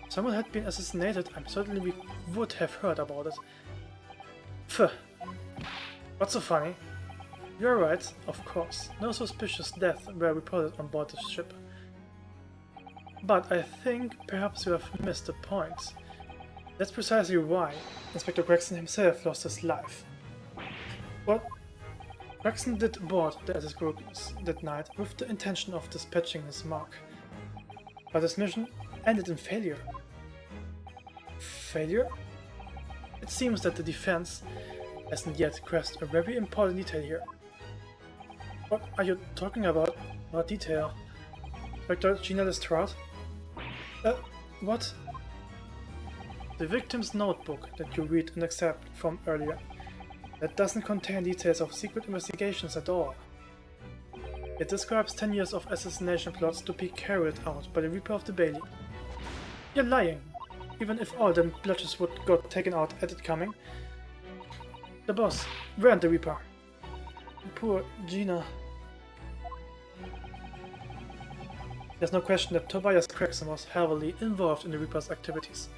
if someone had been assassinated, I'm certain we would have heard about it. Pfft. What's so funny? You're right, of course. No suspicious deaths were reported on board the ship. But I think perhaps you have missed the point. That's precisely why Inspector Gregson himself lost his life. What? Gregson did board the SS Cruise that night with the intention of dispatching his mark. But his mission ended in failure. Failure? It seems that the defense hasn't yet grasped a very important detail here. What are you talking about? What detail? Inspector Gina Lestrade? What? The victim's notebook that you read and accept from earlier. That doesn't contain details of secret investigations at all. It describes 10 years of assassination plots to be carried out by the Reaper of the Bailey. You're lying! Even if all them blotches would got taken out at it coming. The boss weren't the Reaper. Poor Gina. There's no question that Tobias Gregson was heavily involved in the Reaper's activities.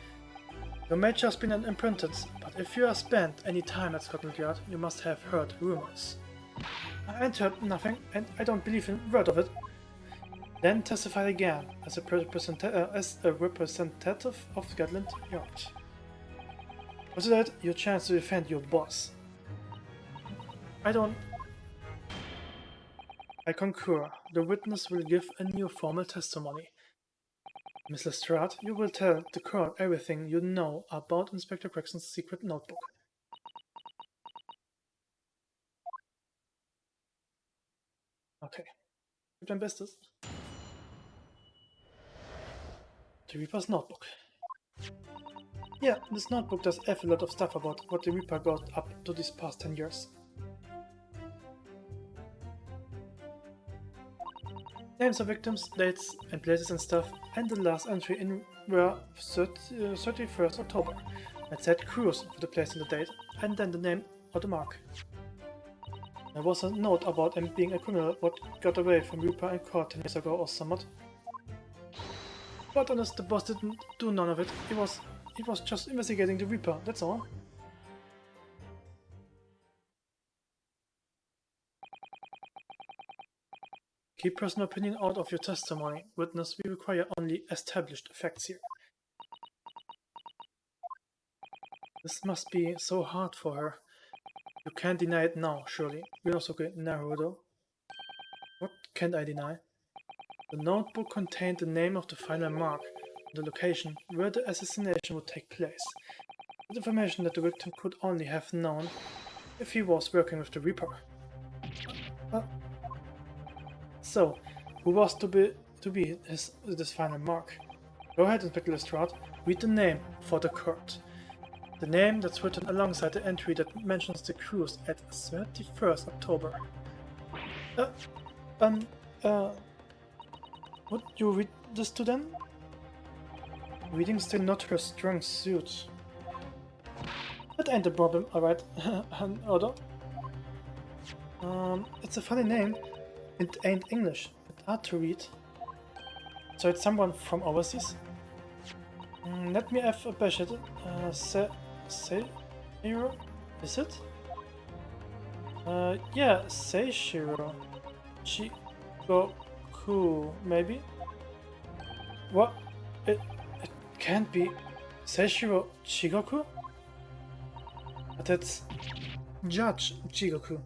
You may just be an apprentice, but if you have spent any time at Scotland Yard, you must have heard rumors. I ain't heard nothing, and I don't believe in a word of it. Then testify again as a representative of Scotland Yard. Consider it your chance to defend your boss. I concur. The witness will give a new formal testimony. Miss Lestrade, you will tell the court everything you know about Inspector Gregson's secret notebook. Okay. Gib dein Bestes. The Reaper's notebook. Yeah, this notebook does have a lot of stuff about what the Reaper got up to these past 10 years. Names of victims, dates and places and stuff, and the last entry in were 31st October. It said cruise for the place and the date, and then the name or the mark. There was a note about him being a criminal what got away from Reaper and court 10 years ago or somewhat. But honest, the boss didn't do none of it. He was just investigating the Reaper, that's all. Keep personal opinion out of your testimony. Witness, we require only established facts here. This must be so hard for her. You can't deny it now, surely. Ryunosuke Naruto. What can't I deny? The notebook contained the name of the final mark, the location where the assassination would take place. The information that the victim could only have known if he was working with the Reaper. So, who was to be this final mark? Go ahead, Inspector Lestrade. Read the name for the court. The name that's written alongside the entry that mentions the cruise at 31st October. Would you read this to them? Reading's still not her strong suit. That ain't the problem, alright, Odo. It's a funny name. It ain't English. It's hard to read. So it's someone from overseas? Let me have a bash at it. Seishiro? Is it? Yeah, Seishiro. Chigoku, maybe? What? It can't be Seishiro Chigoku? But it's Judge Chigoku.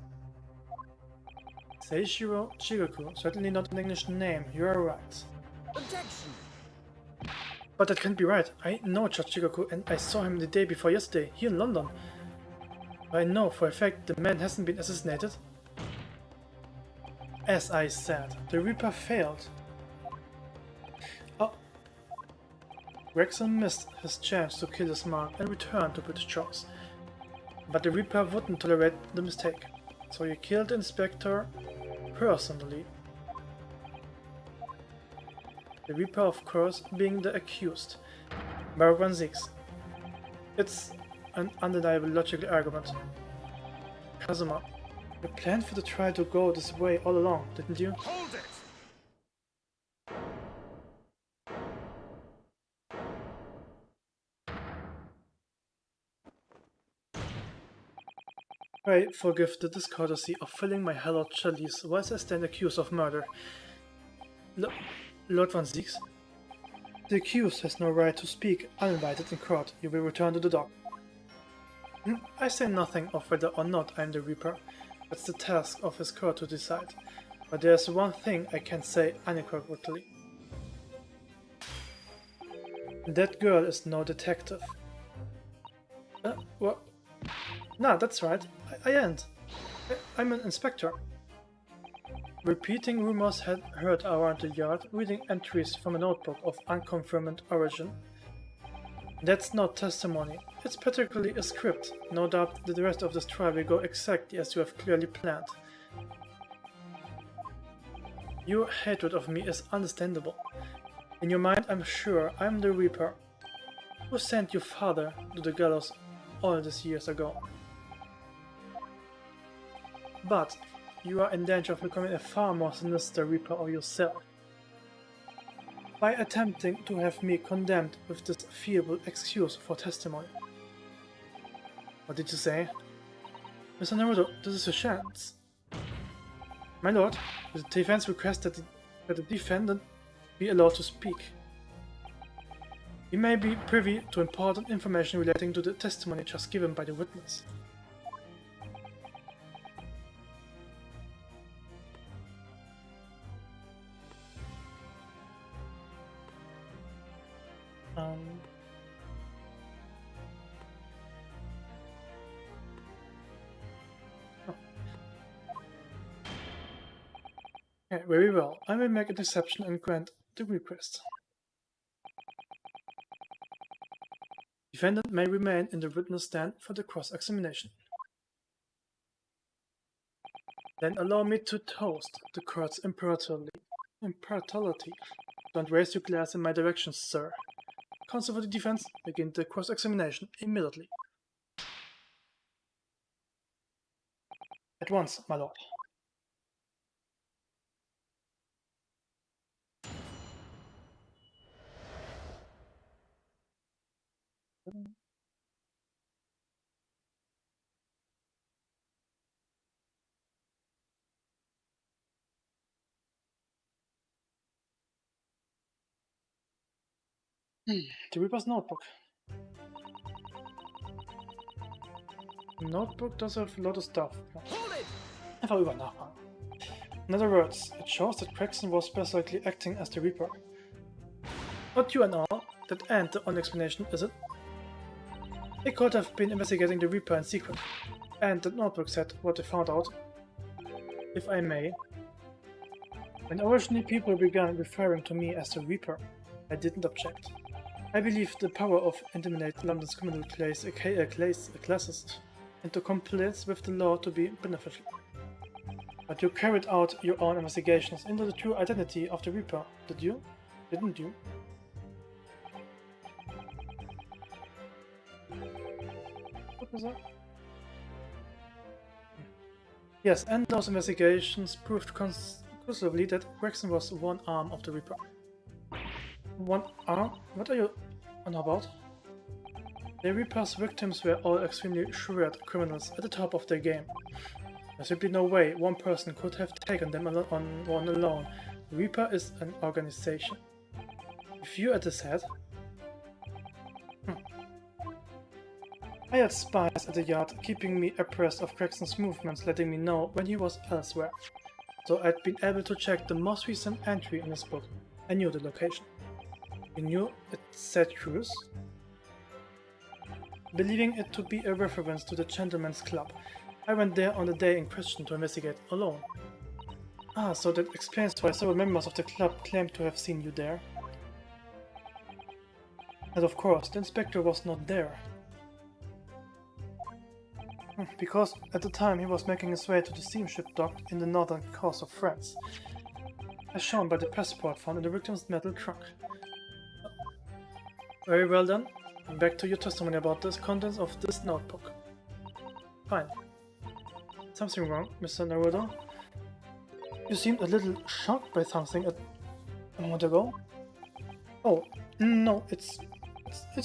Seishiro Chigoku, certainly not an English name, you are right. Objection! But that can't be right. I know Judge Chigoku and I saw him the day before yesterday, here in London. I know for a fact the man hasn't been assassinated. As I said, the Reaper failed. Oh. Gregson missed his chance to kill his mark and return to British shores. But the Reaper wouldn't tolerate the mistake, so he killed the inspector personally. The Reaper, of course, being the accused. Baruch 1-6. It's an undeniable logical argument. Kazuma, you planned for the trial to go this way all along, didn't you? Hold it! Pray forgive the discourtesy of filling my hallowed chalice whilst I stand accused of murder. Lord 1-6. The accused has no right to speak uninvited in court. You will return to the dock. I say nothing of whether or not I am the Reaper. That's the task of his court to decide. But there's one thing I can say unequivocally. That girl is no detective. What? Nah, that's right. I ain't. I'm an inspector. Repeating rumors had heard around the yard, reading entries from a notebook of unconfirmed origin. That's not testimony. It's particularly a script. No doubt that the rest of this trial will go exactly as you have clearly planned. Your hatred of me is understandable. In your mind, I'm sure I'm the Reaper who sent your father to the gallows all these years ago. But you are in danger of becoming a far more sinister Reaper of yourself by attempting to have me condemned with this feeble excuse for testimony. What did you say? Mr. Naruto, this is your chance. My lord, the defense requests that the defendant be allowed to speak. He may be privy to important information relating to the testimony just given by the witness. Okay, very well. I will make an exception and grant the request. Defendant may remain in the witness stand for the cross-examination. Then allow me to toast the court's impartiality. Don't raise your glass in my direction, sir. Counsel for the defense, begin the cross-examination immediately. At once, my lord. The Reaper's notebook. Notebook does have a lot of stuff. Einfach über nachfragen. In other words, it shows that Gregson was specifically acting as the Reaper. Not you and all, that ain't the only explanation, is it? They could have been investigating the Reaper in secret, and the notebook said what they found out. If I may, when originally people began referring to me as the Reaper, I didn't object. I believe the power of intimidate London's criminal classes into compliance with the law to be beneficial. But you carried out your own investigations into the true identity of the Reaper, did you? Didn't you? What was that? Yes, and those investigations proved conclusively that Gregson was one arm of the Reaper. One arm? What are you on about? The Reaper's victims were all extremely shrewd criminals at the top of their game. There's simply no way one person could have taken them on one alone. The Reaper is an organization. With you at his head. I had spies at the yard keeping me abreast of Gregson's movements, letting me know when he was elsewhere. So I'd been able to check the most recent entry in his book. I knew the location. You knew it said cruise? Believing it to be a reference to the Gentleman's Club, I went there on the day in question to investigate alone. Ah, so that explains why several members of the club claimed to have seen you there. And of course, the inspector was not there. Because at the time he was making his way to the steamship docked in the northern coast of France, as shown by the passport found in the victim's metal trunk. Very well then, back to your testimony about the contents of this notebook. Fine. Something wrong, Mr. Naruto? You seemed a little shocked by something a moment ago. Oh, no, it's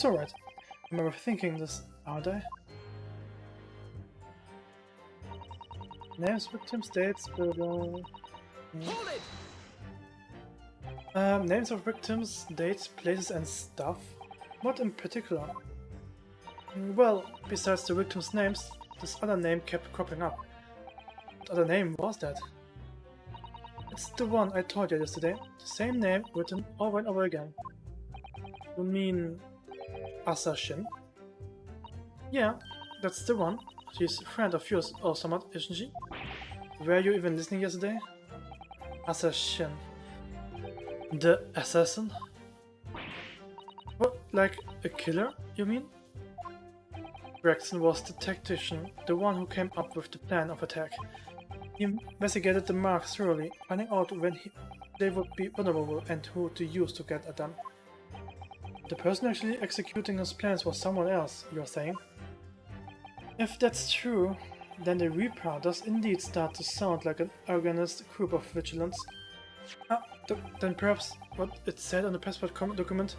alright. I'm overthinking this, aren't I? Names, victims, dates, blah blah. Names of victims, dates, places and stuff? What in particular? Well, besides the victims' names, this other name kept cropping up. What other name was that? It's the one I told you yesterday. The same name written over and over again. You mean... Assassin? Yeah, that's the one. She's a friend of yours or somewhat, isn't she? Were you even listening yesterday? Assassin. The assassin? What, like a killer, you mean? Gregson was the tactician, the one who came up with the plan of attack. He investigated the marks thoroughly, finding out when they would be vulnerable and who to use to get at them. The person actually executing his plans was someone else, you're saying? If that's true, then the Reaper does indeed start to sound like an organized group of vigilants. Then perhaps what it said on the passport document,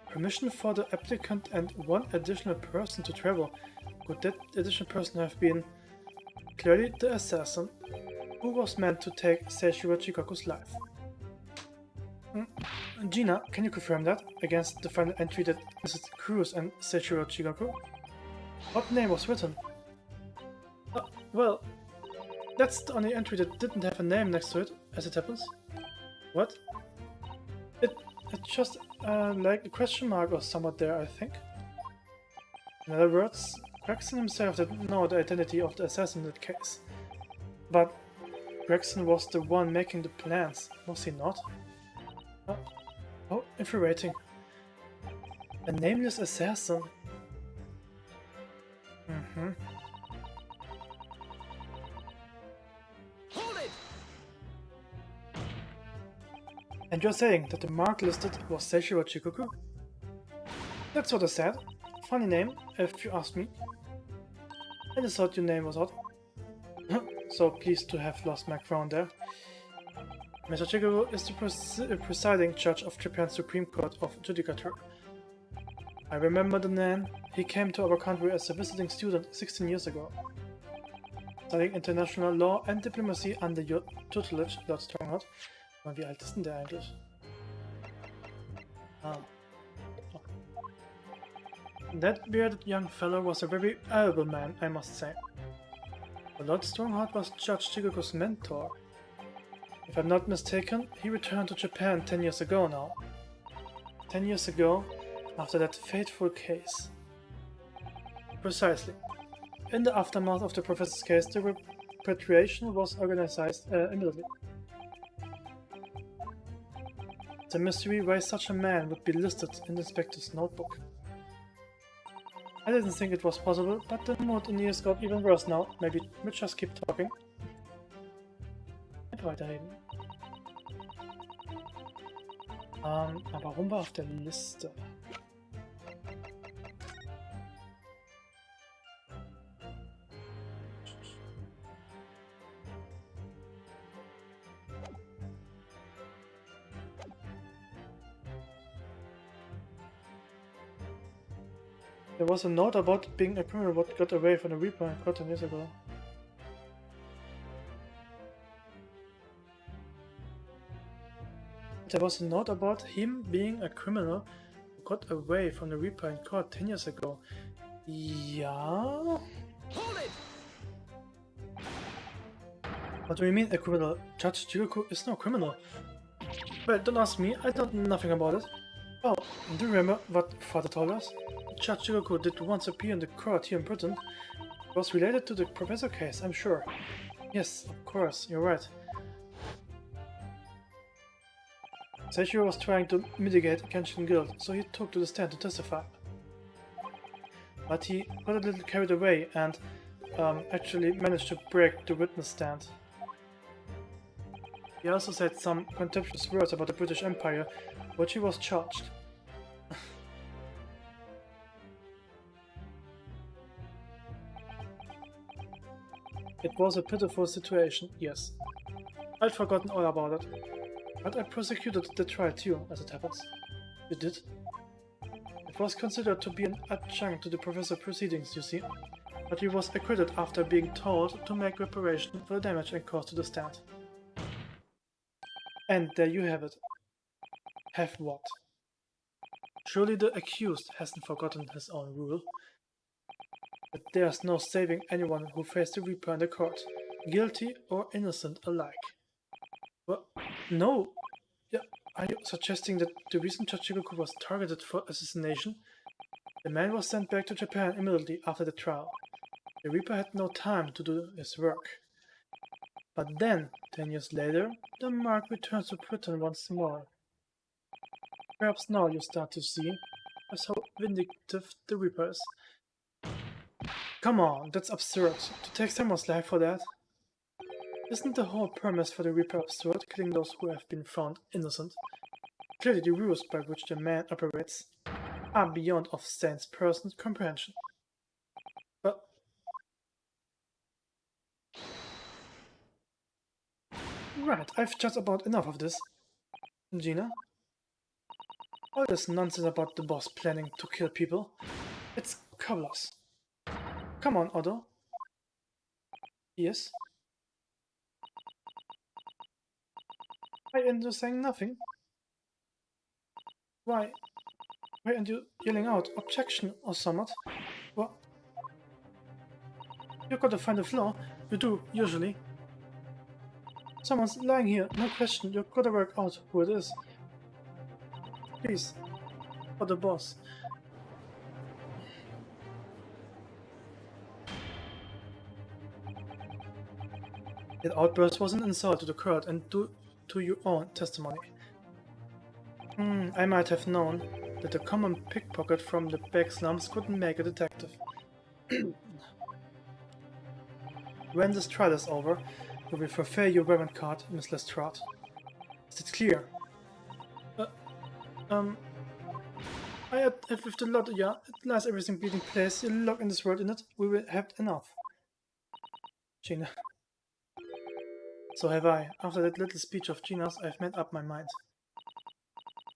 permission for the applicant and one additional person to travel. Could that additional person have been clearly the assassin who was meant to take Seishiro Chikaku's life? Gina, can you confirm that against the final entry that Mrs. Cruz and Seishiro Chikaku? What name was written? Well, that's the only entry that didn't have a name next to it, as it happens. What? It's just like a question mark or somewhat there, I think. In other words, Gregson himself didn't know the identity of the assassin in that case. But Gregson was the one making the plans, was he not? Oh, infuriating. A nameless assassin. And you're saying that the mark listed was Seishiro Chikaku? That's what I said. Funny name, if you ask me. I just thought your name was odd. so pleased to have lost my crown there. Mr. Chiguro is the presiding judge of Japan's Supreme Court of Judicature. I remember the man. He came to our country as a visiting student 16 years ago, studying international law and diplomacy under your tutelage, Lord Strongheart. Und wie alt ist denn der eigentlich? Ah. Oh. That bearded young fellow was a very able man, I must say. The Lord Strongheart was Judge Chigoku's mentor. If I'm not mistaken, he returned to Japan 10 years ago now. 10 years ago, after that fateful case. Precisely. In the aftermath of the professor's case, the repatriation was organized immediately. It's a mystery why such a man would be listed in the inspector's notebook. I didn't think it was possible, but the mood in here got even worse now. Maybe we'll just keep talking. Nicht weiterreden. Aber warum war auf der Liste? There was a note about being a criminal what got away from the Reaper and caught 10 years ago. There was a note about him being a criminal who got away from the Reaper and caught 10 years ago. Yeah? Hold it! What do you mean a criminal? Judge Chigoku is no criminal. Well, don't ask me, I don't know nothing about it. Oh, do you remember what Father told us? Judge Chigoku did once appear in the court here in Britain. It was related to the professor case, I'm sure. Yes, of course, you're right. Seichiro was trying to mitigate Kenshin guilt, so he took to the stand to testify. But he got a little carried away and actually managed to break the witness stand. He also said some contemptuous words about the British Empire, which he was charged. It was a pitiful situation, yes. I'd forgotten all about it. But I prosecuted the trial too, as it happens. You did? It was considered to be an adjunct to the professor proceedings, you see. But he was acquitted after being told to make reparation for the damage and caused to the stand. And there you have it. Have what? Surely the accused hasn't forgotten his own rule. But there's no saving anyone who faced the Reaper in the court, guilty or innocent alike. Well, no! Yeah, are you suggesting that the reason Judge Chigoku was targeted for assassination? The man was sent back to Japan immediately after the trial. The Reaper had no time to do his work. But then, 10 years later, the mark returns to Britain once more. Perhaps now you start to see just how vindictive the Reaper is. Come on, that's absurd. To take someone's life for that? Isn't the whole premise for the Reaper absurd, killing those who have been found innocent? Clearly the rules by which the man operates are beyond of Saint's person's comprehension. But... Right, I've just about enough of this. Gina? All this nonsense about the boss planning to kill people, it's cobblers. Come on, Otto. Yes? Why aren't you saying nothing? Why aren't you yelling out objection or somewhat? What? You gotta find a flaw. You do, usually. Someone's lying here, no question. You gotta work out who it is. Please. For the boss. That outburst was an insult to the court and to your own testimony. I might have known that a common pickpocket from the back slums couldn't make a detective. When this trial is over, you will forfeit your warrant card, Miss Lestrade. Is it clear? I have with the lot, yeah, at last everything being in place, you lock in this word in it, we will have enough. Gina. So have I. After that little speech of Gina's, I've made up my mind.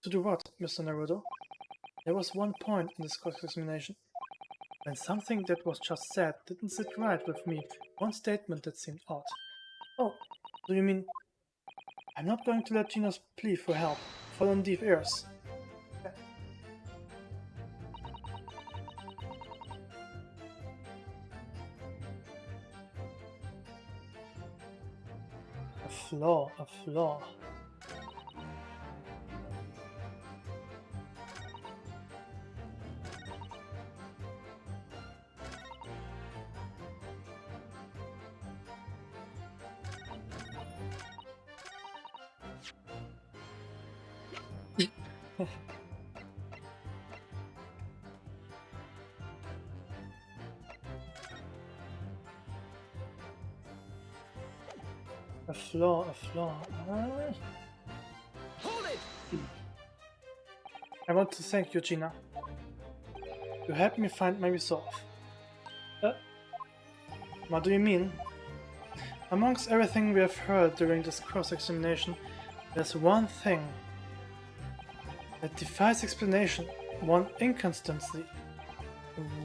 To do what, Mr. Naruto? There was one point in this cross-examination when something that was just said didn't sit right with me. One statement that seemed odd. Oh, do you mean... I'm not going to let Gina's plea for help fall on deaf ears. A flaw, a flaw. A flaw, a flaw. Hold it! I want to thank you, Gina. You helped me find my resolve. What do you mean? Amongst everything we have heard during this cross-examination, there's one thing that defies explanation. One inconsistency.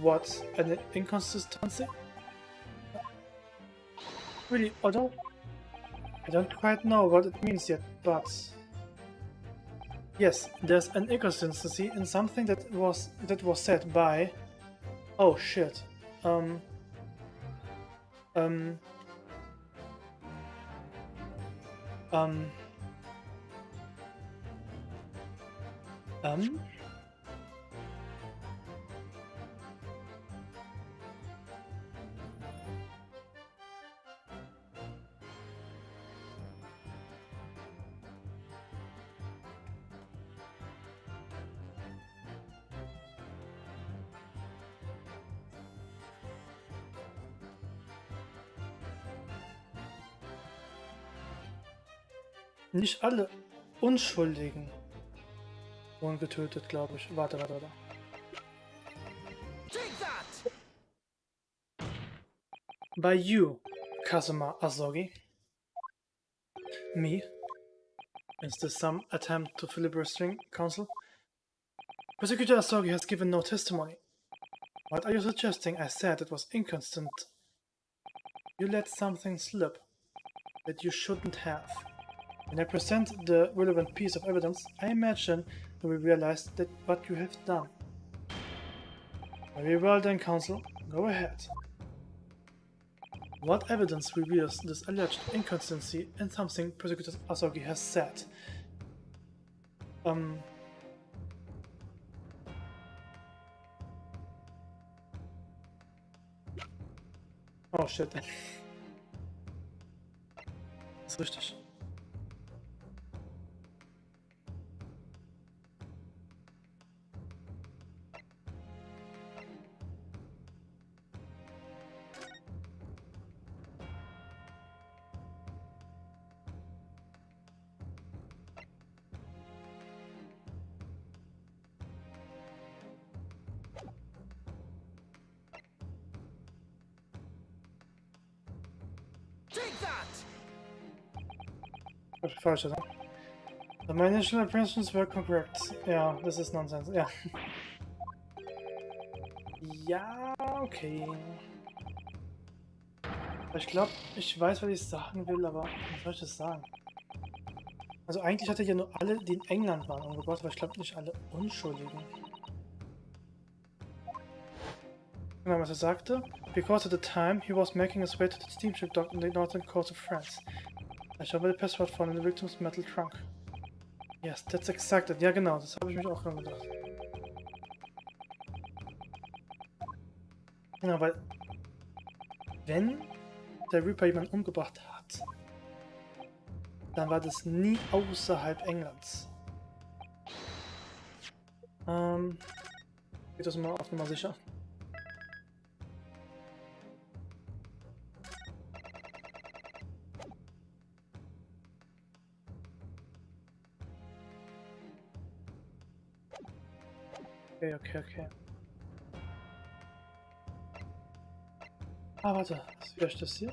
What? An inconsistency? Really, Otto? I don't quite know what it means yet, but... Yes, there's an inconsistency in something that was said by... Oh shit. Nicht alle Unschuldigen wurden getötet, glaube ich. Warte. Take that! By you, Kazuma Asogi. Me? Is this some attempt to filibustering counsel? Prosecutor Asogi has given no testimony. What are you suggesting? I said it was inconsistent. You let something slip that you shouldn't have. When I present the relevant piece of evidence, I imagine you will realize that what you have done. Very well then, counsel. Go ahead. What evidence reveals this alleged inconsistency in something Prosecutor Asogi has said? Oh shit. Das ist richtig. Take that! Falsch, oder? My initial impressions were correct. Ja, this is nonsense. Ja. Ja, okay. Ich glaube, ich weiß, was ich sagen will, aber wie soll ich das sagen? Also eigentlich hatte ich ja nur alle, die in England waren, umgebracht, aber ich glaube nicht alle Unschuldigen. Genau, was er sagte. Because at the time he was making his way to the steamship dock in the northern coast of France. I showed the password found in the victim's metal trunk. Yes, that's exact it. Ja genau, das habe ich mich auch schon gedacht. Genau, weil wenn der Reaper jemanden umgebracht hat, dann war das nie außerhalb Englands. Geht das mal auf Nummer sicher? Okay. Ah, warte, was wäre das hier?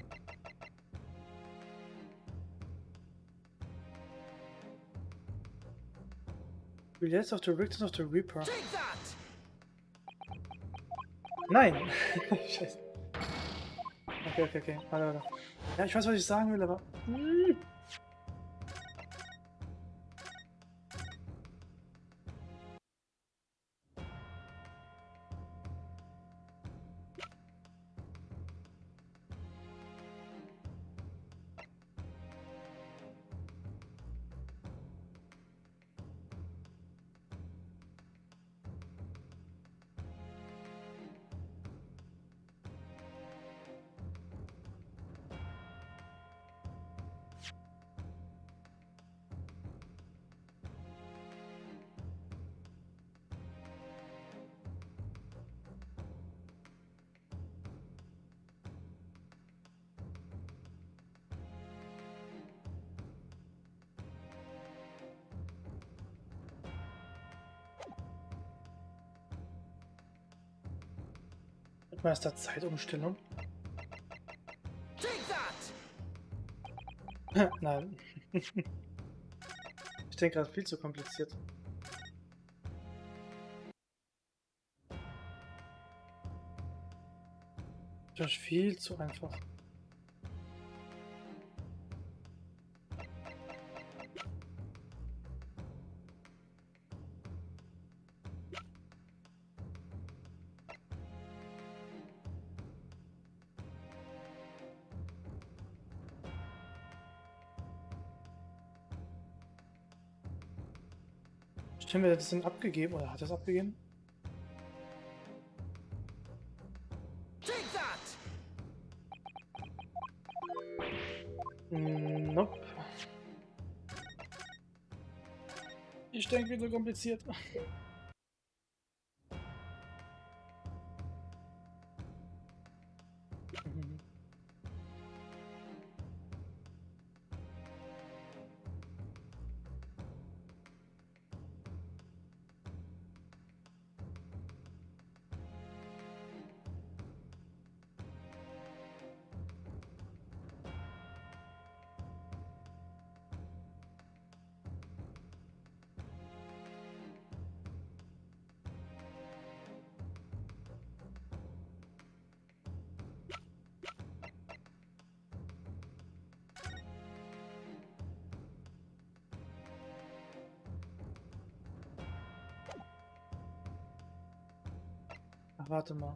Relates of the victims of the Reaper. Nein! Scheiße. Okay. Warte. Ja, ich weiß, was ich sagen will, aber... Meister Zeitumstellung. Nein. Ich denke gerade viel zu kompliziert. Das ist viel zu einfach. Stimmt, wer hat das denn abgegeben? Oder hat er es abgegeben? Nope. Ich denke wieder kompliziert. Ach, warte mal.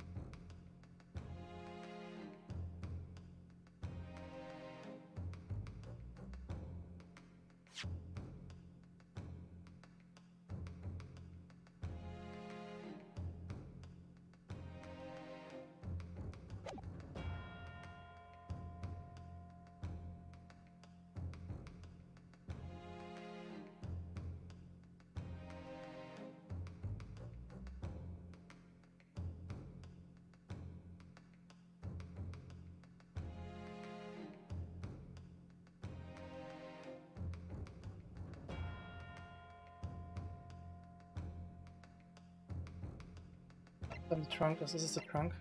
Dann der Trunk, das ist der Trunk.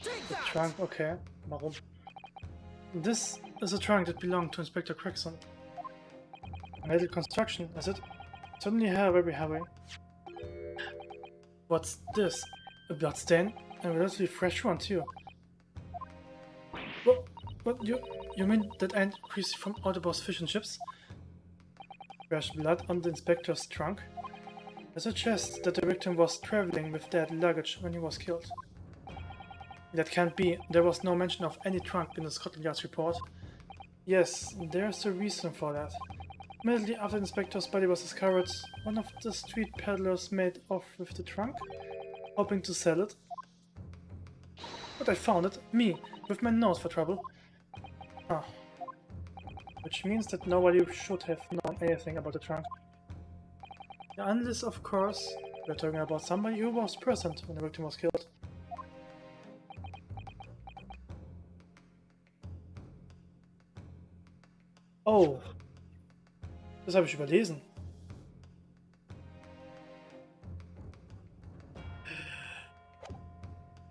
The trunk, okay. Warum? This is a trunk that belonged to Inspector Crackson. A metal construction, is it? Suddenly very heavy. What's this? A bloodstain? And a relatively fresh one too. What you mean that ain't greasy from Autoboss fish and chips? Fresh blood on the inspector's trunk? I suggest that the victim was traveling with that luggage when he was killed. That can't be. There was no mention of any trunk in the Scotland Yard's report. Yes, there's a reason for that. Immediately after the inspector's body was discovered, one of the street peddlers made off with the trunk, hoping to sell it. But I found it, me, with my nose for trouble. Ah. Which means that nobody should have known anything about the trunk. Yeah, unless, of course, we're talking about somebody who was present when the victim was killed. Oh, das habe ich überlesen.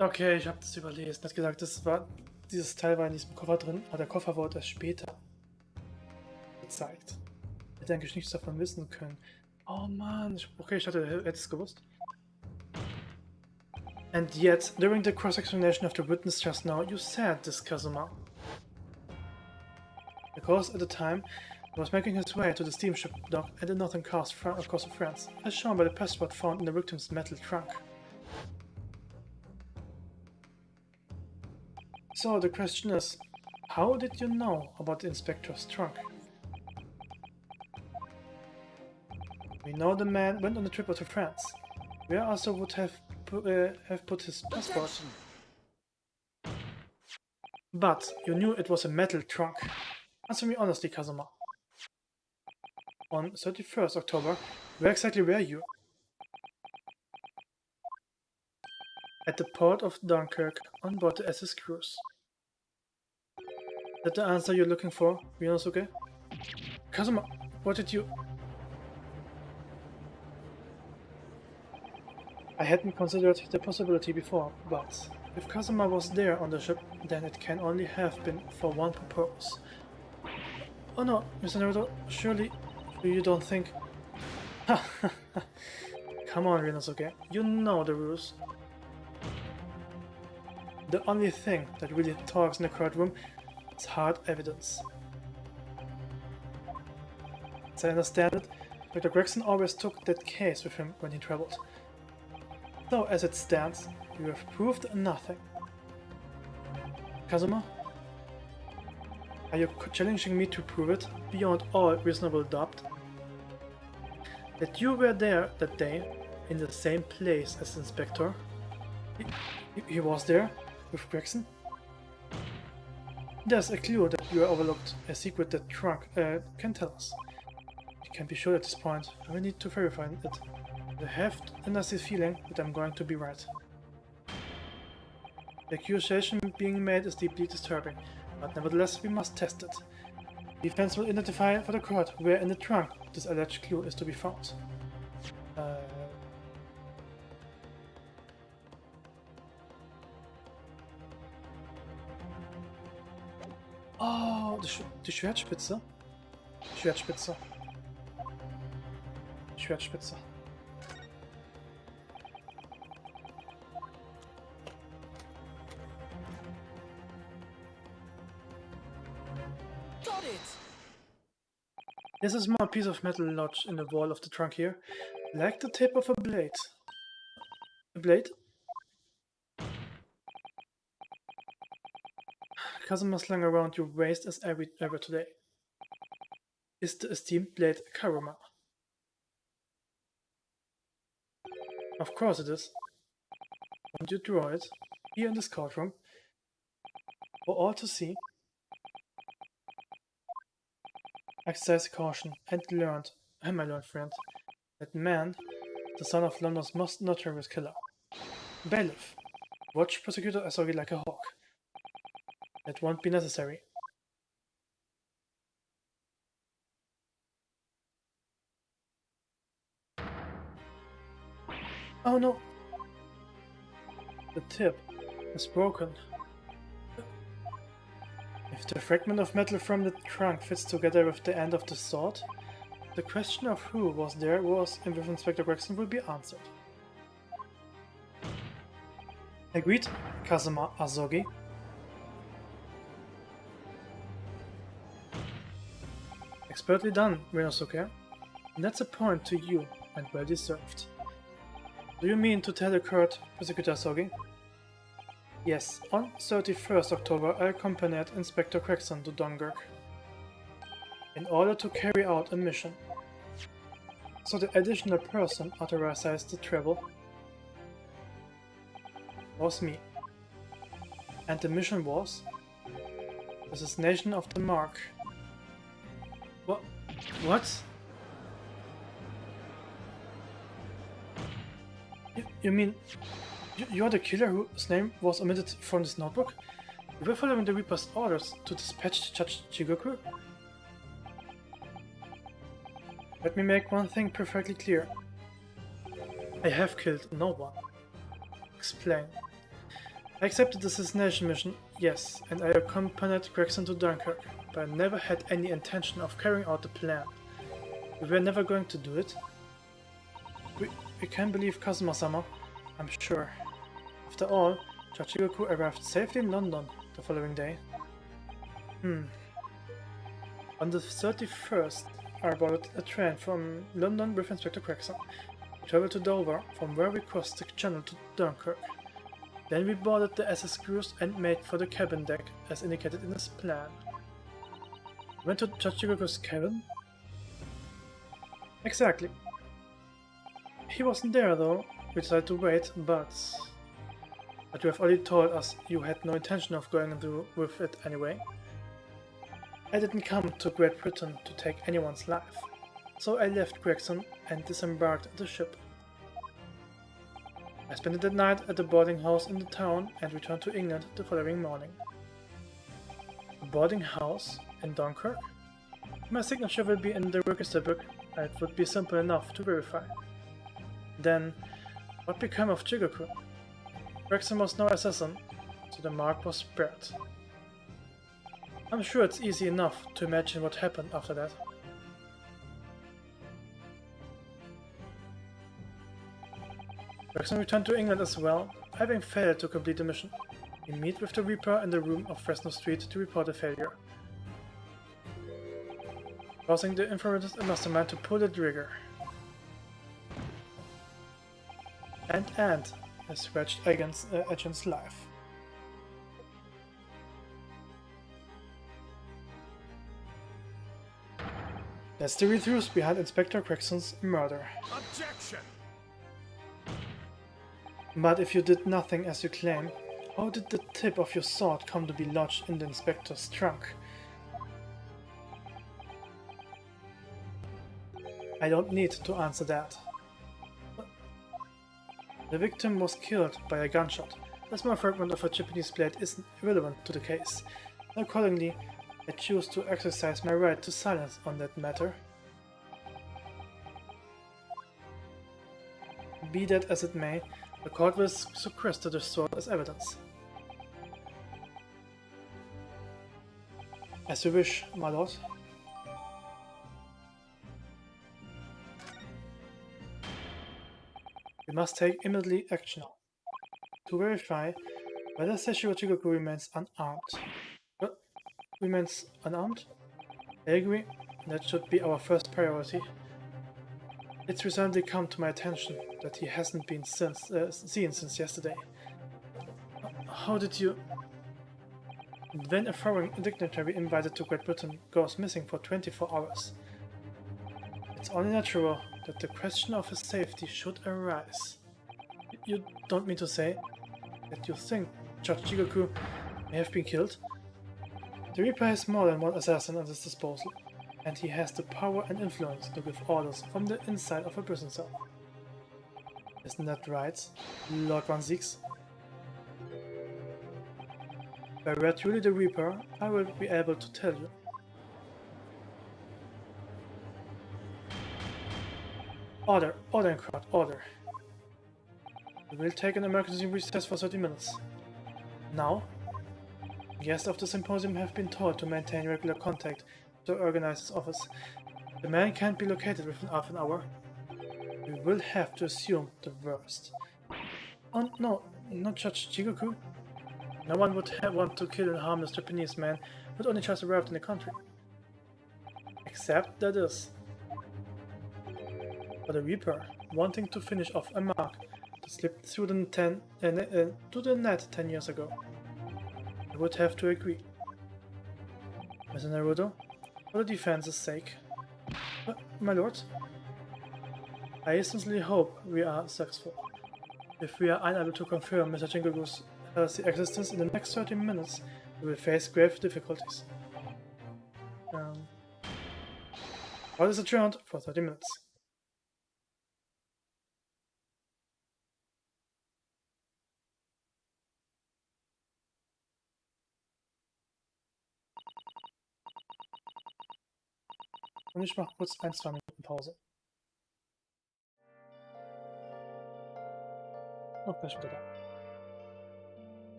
Okay, ich habe das überlesen. Er hat gesagt, das war dieses Teil war in diesem Koffer drin, aber der Koffer wurde erst später gezeigt. Hätte eigentlich nichts davon wissen können. Oh man, okay, ich dachte, er hätte es gewusst. And yet, during the cross-examination of the witness just now, you said this, Kazuma. Because at the time, he was making his way to the steamship dock at the northern coast of France, as shown by the passport found in the victim's metal trunk. So the question is, how did you know about the inspector's trunk? We know the man went on a trip to France. Where also would have put his passport? But you knew it was a metal trunk. Answer me honestly, Kazuma. On 31st October, where exactly were you? At the port of Dunkirk, on board the SS cruise. Is that the answer you're looking for, Ryunosuke? Kazuma, what did you... I hadn't considered the possibility before, but if Kazuma was there on the ship, then it can only have been for one purpose. Oh no, Mr. Naruto, surely you don't think... Come on, Ryunosuke, you know the rules. The only thing that really talks in a courtroom is hard evidence. As I understand it, Dr. Gregson always took that case with him when he traveled. So, as it stands, you have proved nothing. Kazuma? Are you challenging me to prove it, beyond all reasonable doubt? That you were there that day, in the same place as the inspector? He was there, with Gregson? There's a clue that you overlooked, a secret that Trunk can tell us. We can't be sure at this point, and we need to verify it. I have a nasty feeling that I'm going to be right. The accusation being made is deeply disturbing, but nevertheless we must test it. Defense will identify for the court where in the trunk this alleged clue is to be found. Oh, die Schwertspitze. Schwertspitze. Schwertspitze. There's a small piece of metal lodged in the wall of the trunk here, like the tip of a blade. A blade? Kazuma slung around your waist as ever today. Is the esteemed blade Karuma? Of course it is. Won't you draw it, here in this courtroom, for all to see? Exercise caution, and my learned friend, that man, the son of London's most notorious killer. Bailiff, watch Prosecutor Asogi like a hawk. That won't be necessary. Oh no! The tip is broken. If the fragment of metal from the trunk fits together with the end of the sword, the question of who was there with Inspector Gregson will be answered. Agreed, Kazuma Asogi. Expertly done, Ryunosuke. And that's a point to you, and well deserved. Do you mean to tell the court, Prosecutor Asogi? Yes, on 31st October I accompanied Inspector Gregson to Dunkirk in order to carry out a mission. So the additional person authorized to travel was me. And the mission was assassination of the Mark. What? You mean you're the killer whose name was omitted from this notebook? You were following the Reaper's orders to dispatch Judge Chigoku? Let me make one thing perfectly clear. I have killed no one. Explain. I accepted the assassination mission, yes, and I accompanied Gregson to Dunkirk, but I never had any intention of carrying out the plan. We were never going to do it. We can believe Kazuma-sama, I'm sure. After all, Chachigoku arrived safely in London the following day. On the 31st, I boarded a train from London with Inspector Gregson. We traveled to Dover, from where we crossed the channel to Dunkirk. Then we boarded the SS cruise and made for the cabin deck, as indicated in his plan. We went to Chachigoku's cabin? Exactly. He wasn't there though. We decided to wait, but you have already told us you had no intention of going through with it anyway. I didn't come to Great Britain to take anyone's life, so I left Gregson and disembarked at the ship. I spent the night at the boarding house in the town and returned to England the following morning. A boarding house in Dunkirk? My signature will be in the register book. It would be simple enough to verify. Then, what became of Jigoku? Gregson was no assassin, so the mark was spared. I'm sure it's easy enough to imagine what happened after that. Gregson returned to England as well, having failed to complete the mission. We meet with the Reaper in the room of Fresno Street to report the failure, causing the infrared mastermind to pull the trigger. And end his wretched agent's life. That's the real truth behind Inspector Gregson's murder. Objection! But if you did nothing as you claim, how did the tip of your sword come to be lodged in the inspector's trunk? I don't need to answer that. The victim was killed by a gunshot. The small fragment of a Japanese blade isn't irrelevant to the case. Accordingly, I choose to exercise my right to silence on that matter. Be that as it may, the court will sequester the sword as evidence. As you wish, my lord. We must take immediate action now. To verify whether Seshiro Jigoku remains unarmed. Remains unarmed? I agree, that should be our first priority. It's recently come to my attention that he hasn't been seen since yesterday. How did you... When a foreign dignitary invited to Great Britain goes missing for 24 hours, it's only natural that the question of his safety should arise. You don't mean to say that you think Judge Jigoku may have been killed? The Reaper has more than one assassin at his disposal, and he has the power and influence to give orders from the inside of a prison cell. Isn't that right, Lord Van Zieks? If I were truly the Reaper, I will be able to tell you. Order! Order in court! Order! We will take an emergency recess for 30 minutes. Now, guests of the symposium have been told to maintain regular contact with the organizer's office. The man can't be located within half an hour. We will have to assume the worst. Oh no, not Judge Jigoku. No one would want to kill a harmless Japanese man who only just arrived in the country. Except that is. For the Reaper, wanting to finish off a mark that slipped through the net 10 years ago. I would have to agree. Mr. Naruto, for the defense's sake. My lord, I sincerely hope we are successful. If we are unable to confirm Mr. Jingoku's existence in the next 30 minutes, we will face grave difficulties. Court is adjourned for 30 minutes. Und ich mache kurz 1-2 Minuten Pause. Und gleich wieder da.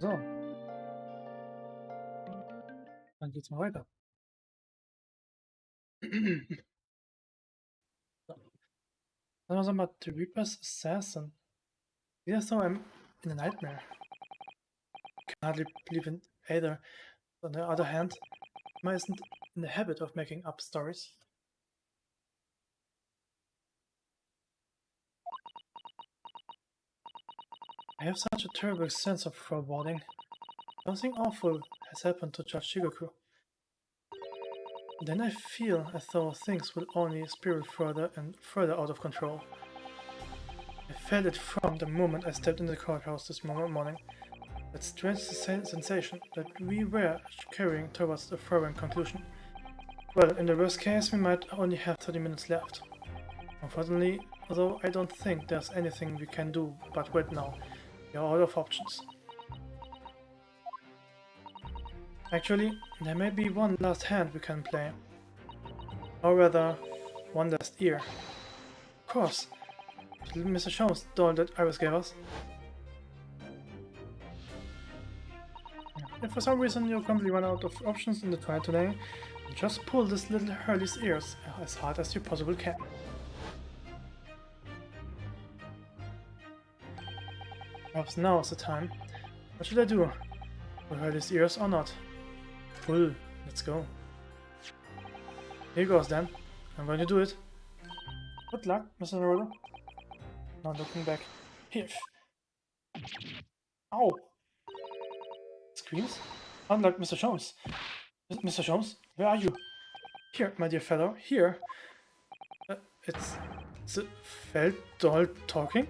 So. Dann geht's mal weiter. So. Dann was about the Reaper's assassin? Even though I'm in a nightmare. I can hardly believe in either. On the other hand, Emma isn't in the habit of making up stories. I have such a terrible sense of foreboding. Something awful has happened to Judge Shigoku. Then I feel as though things will only spiral further and further out of control. I felt it from the moment I stepped into the courthouse this morning. That strange sensation that we were carrying towards a foreign conclusion. Well, in the worst case, we might only have 30 minutes left. Unfortunately, although I don't think there's anything we can do but wait now. We are out of options. Actually, there may be one last hand we can play. Or rather, one last ear. Of course, little Mr. Shows doll that Iris gave us. If for some reason you completely run out of options in the trial today, just pull this little Hurley's ears as hard as you possibly can. Perhaps now is the time. What should I do? Pull Hurley's ears or not? Pull. Let's go. Here goes then. I'm going to do it. Good luck, Mr. Naruto. Now looking back. Here. Ow! Screams? Unlike Mr. Jones. Mr. Jones, where are you? Here, my dear fellow, here. It's the felt doll talking?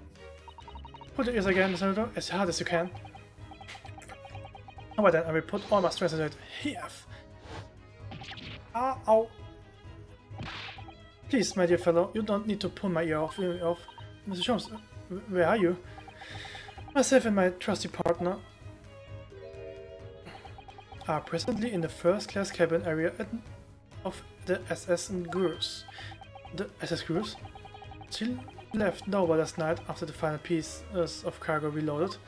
Pull the ears again, Mr. Naruto, as hard as you can. Alright then, I will put all my strength into it. Here. Ah, ow. Please, my dear fellow, you don't need to pull my ear off. Mr. Jones, where are you? Myself and my trusty partner are presently in the first-class cabin area of the SS Gurus. The SS Gurus? She left Nova last night after the final pieces of cargo reloaded.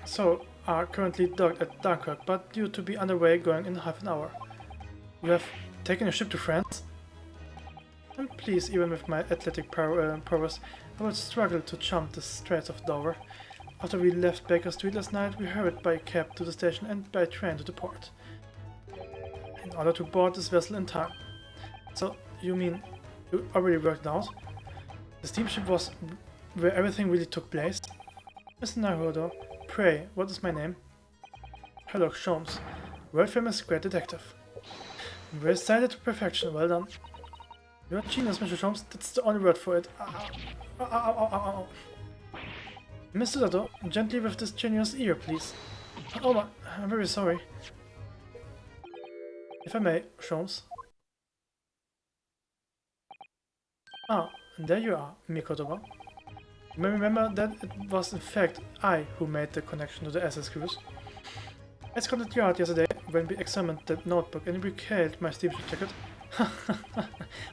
So, are currently docked at Dunkirk, but due to be underway going in half an hour. You have taken a ship to France? And please, even with my athletic prowess, I would struggle to jump the Straits of Dover. After we left Baker Street last night, we hurried by cab to the station and by train to the port, in order to board this vessel in time. So, you mean you already worked it out? The steamship was where everything really took place? Mr. Naruto, pray, what is my name? Sherlock Holmes, world-famous great detective. Recited to perfection, well done. You're a genius, Mr. Holmes, that's the only word for it. Ow. Mr. Sato, gently with this generous ear, please. Oh my, I'm very sorry. If I may, Holmes. Ah, and there you are, Mikotoba. You may remember that it was in fact I who made the connection to the SS Cruise. I Scotland Yard yesterday when we examined that notebook and recalled my steamship ticket.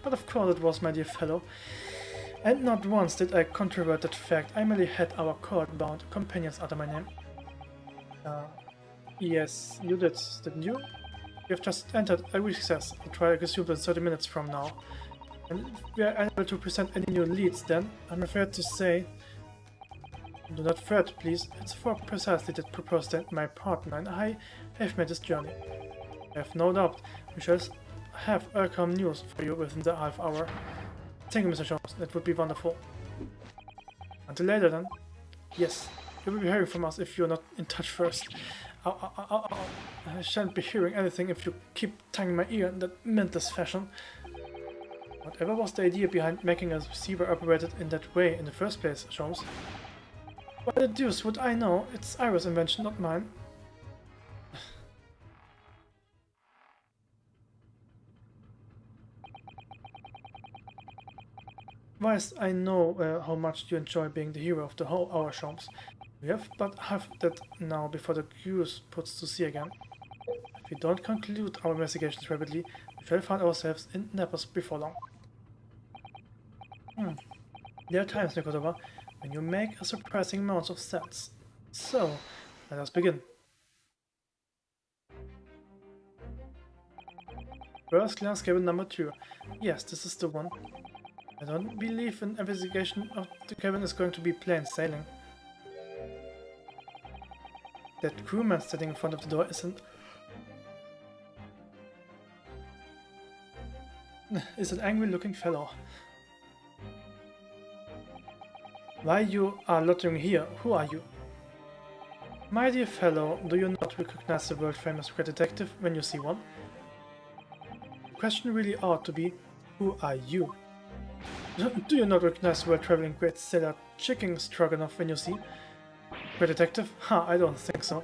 But of course it was, my dear fellow. And not once did I controvert that fact. I merely had our court-bound companions under my name. Yes, you did, didn't you? You have just entered a recess. The trial resumes in 30 minutes from now. And if we are unable to present any new leads, then I'm afraid to say... Do not fret, please. It's for precisely that purpose that my partner and I have made this journey. I have no doubt we shall have welcome news for you within the half hour. Thank you, Mr. Jones. That would be wonderful. Until later, then. Yes, you will be hearing from us if you're not in touch first. I shan't be hearing anything if you keep tonguing my ear in that mindless fashion. Whatever was the idea behind making a receiver operated in that way in the first place, Jones? Why the deuce would I know? It's Iris' invention, not mine. Whilst I know how much you enjoy being the hero of the whole hour, Sholmes, we have but half that now before the cruise puts to sea again. If we don't conclude our investigations rapidly, we shall find ourselves in Naples before long. There are times, Nikodova, when you make a surprising amount of sense. So, Let us begin. First class cabin number 2. Yes, this is the one. I don't believe an investigation of the cabin is going to be plain sailing. That crewman standing in front of the door is an angry-looking fellow. Why you are loitering here? Who are you? My dear fellow, do you not recognize the world-famous great detective when you see one? The question really ought to be, who are you? Do you not recognize the world-traveling great sailor Chicken Stroganoff when you see? Great detective? Ha, I don't think so.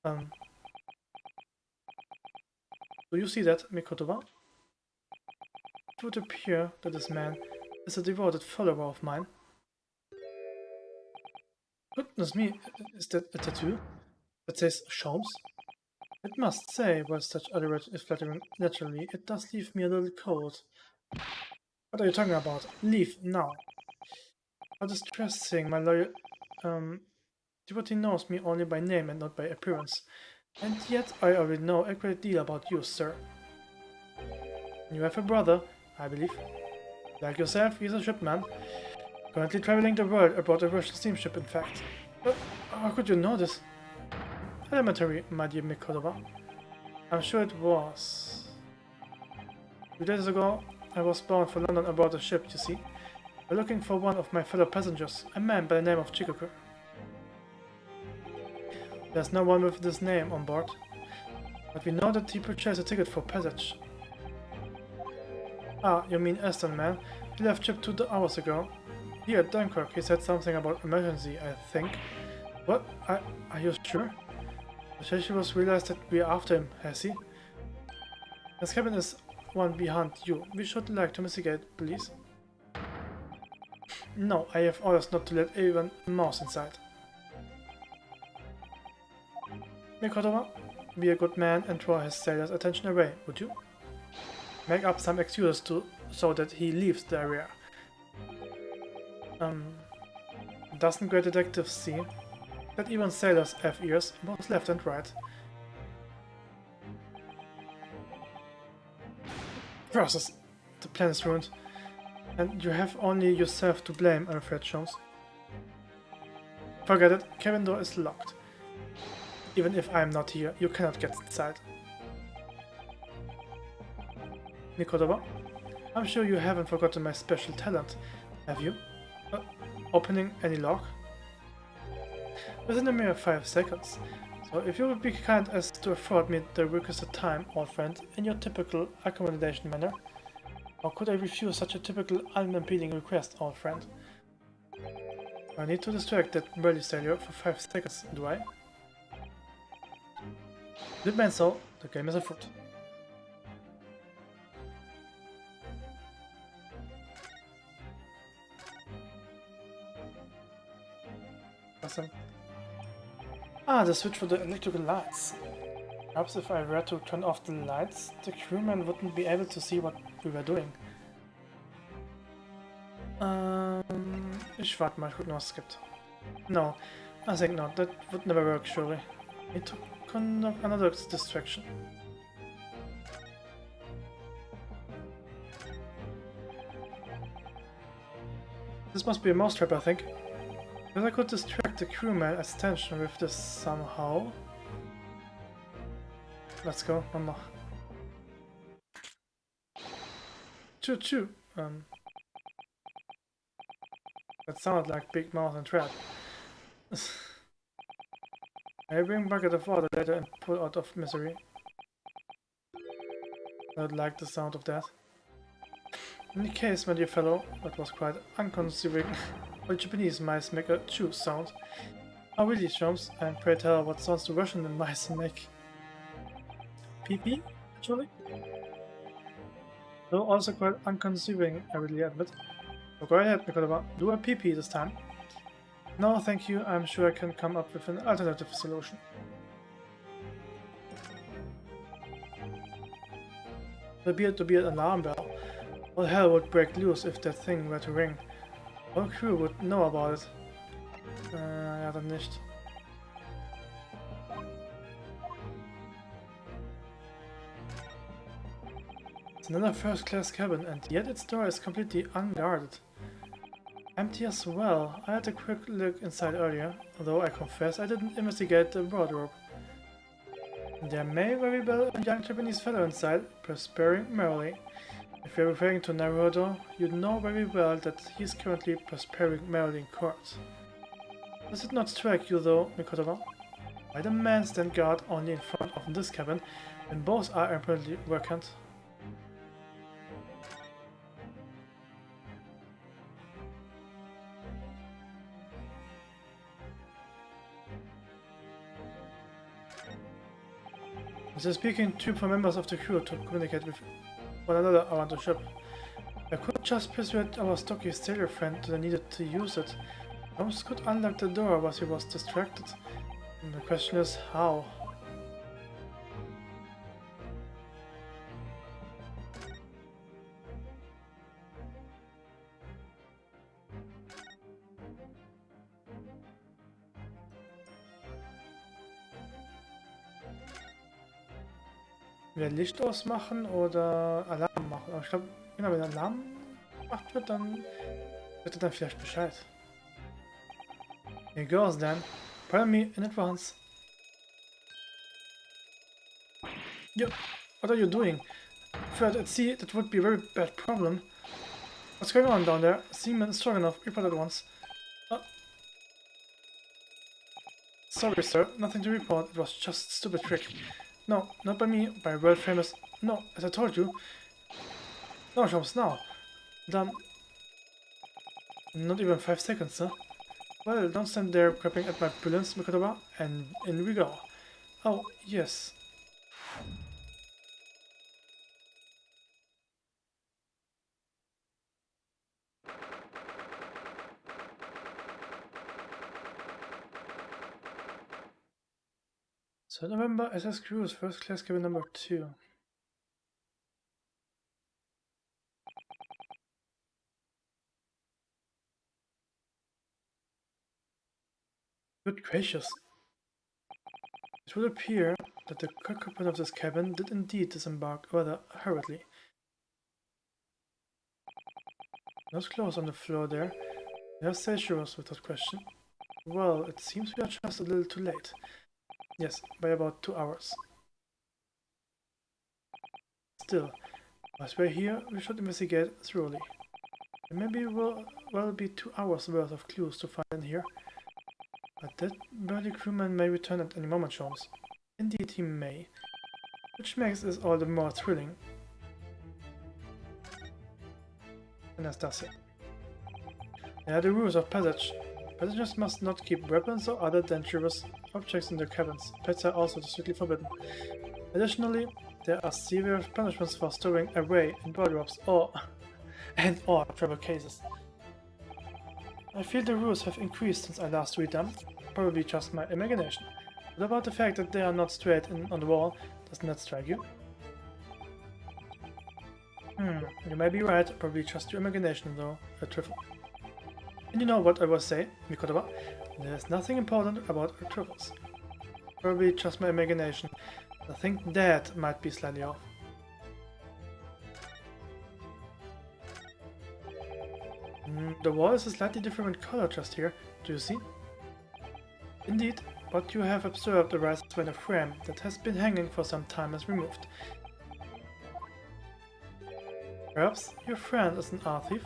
Do you see that, Mikotoba? It would appear that this man is a devoted follower of mine. Goodness me, is that a tattoo? That says Sholmes? It must say, while such utterance is flattering naturally, it does leave me a little cold. What are you talking about? Leave now. How distressing, my loyal devotee knows me only by name and not by appearance. And yet I already know a great deal about you, sir. You have a brother, I believe. Like yourself, he's a shipman. Currently traveling the world aboard a Russian steamship, in fact. How could you know this? Elementary, my dear Mikolova. I'm sure it was. 2 days ago, I was bound for London aboard a ship, you see. We're looking for one of my fellow passengers, a man by the name of Chikoku. There's no one with this name on board, but we know that he purchased a ticket for passage. Ah, you mean Aston, man. He left ship 2 hours ago. Here at Dunkirk, he said something about emergency, I think. What? Are you sure? The Shashi was realized that we're after him, has he? His cabin is one behind you. We should like to investigate, please. No, I have orders not to let even a mouse inside. Mikotoba, be a good man and draw his sailors' attention away, would you? Make up some excuses so that he leaves the area. Doesn't great detectives see that even sailors have ears, both left and right? Versus, the plan is ruined, and you have only yourself to blame, I'm afraid, Sholmes. Forget it, cabin door is locked. Even if I'm not here, you cannot get inside. Mikotoba, I'm sure you haven't forgotten my special talent, have you? Opening any lock? Within a mere 5 seconds. So if you would be kind as to afford me the requisite time, old friend, in your typical accommodation manner. Or could I refuse such a typical unimpeding request, old friend? I need to distract that burly sailor for 5 seconds, do I? Good man, so the game is afoot. Awesome. Ah, the switch for the electrical lights. Perhaps if I were to turn off the lights, the crewman wouldn't be able to see what we were doing. Ich warte mal, ich guck noch, was es gibt. No, I think not. That would never work, surely. Need to conduct another distraction. This must be a mousetrap, I think. But I could distract the crewman's attention with this somehow. Let's go, one more. Choo-choo! That sounded like Big Mouth and Trap. I bring a bucket of water later and pull out of misery. I would like the sound of that. In any case, my dear fellow, that was quite unconsidering. All Japanese mice make a chew sound. Oh really, Sholmes? And pray tell what sounds the Russian mice make. Pee-pee, actually? Though also quite unconsidering, I really admit. So go ahead, Mikotoba. Do a pee-pee this time. No, thank you. I'm sure I can come up with an alternative solution. The beard alarm bell. All hell would break loose if that thing were to ring. All crew would know about it. Ja, dann nicht. It's another first-class cabin, and yet its door is completely unguarded. Empty as well. I had a quick look inside earlier, although I confess I didn't investigate the wardrobe. There may very well be a young Japanese fellow inside, prospering merrily. If you're referring to Naruto, you know very well that he's currently prospering merrily in court. Does it not strike you though, Mikotoba? Why the men stand guard only in front of this cabin, when both are apparently vacant? They're speaking tube for members of the crew to communicate with one another around the ship. I could just persuade our stocky sailor friend that I needed to use it. Holmes could unlock the door while he was distracted. And the question is, how? Wir Licht ausmachen oder Alarm machen. Aber ich glaube, genau, wenn Alarm gemacht wird, dann wird er dann vielleicht Bescheid. Here goes then. Pardon me in advance. Yo, what are you doing? Fred, at sea, that would be a very bad problem. What's going on down there? Seaman strong enough. Report at once. Sorry, sir. Nothing to report. It was just a stupid trick. No, not by me. By a world famous... No, as I told you. No, Shops, now. Done. Not even 5 seconds, huh? Well, don't stand there grabbing at my brilliance, Mikotoba. And in we go. Oh, yes. So November, SS Cruise, first class cabin number 2. Good gracious. It would appear that the occupant of this cabin did indeed disembark rather hurriedly. Those clothes on the floor there, they are ceaseless without question. Well, it seems we are just a little too late. Yes, by about 2 hours. Still, as we're here, we should investigate thoroughly. There maybe will be 2 hours worth of clues to find in here. But that burly crewman may return at any moment, Sholmes. Indeed he may. Which makes this all the more thrilling. Anastasia. There are the rules of passage. Passengers must not keep weapons or other dangerous objects in their cabins. Pets are also strictly forbidden. Additionally, there are severe punishments for stowing away in wardrobes or travel cases. I feel the rules have increased since I last read them. Probably just my imagination. What about the fact that they are not straight on the wall? Doesn't that strike you? You may be right. Probably just your imagination, though. A trifle. And you know what I will say, Mikotoba? There's nothing important about trifles. Probably just my imagination. I think that might be slightly off. The wall is a slightly different color just here, do you see? Indeed, what you have observed arises when a frame that has been hanging for some time is removed. Perhaps your friend is an art thief?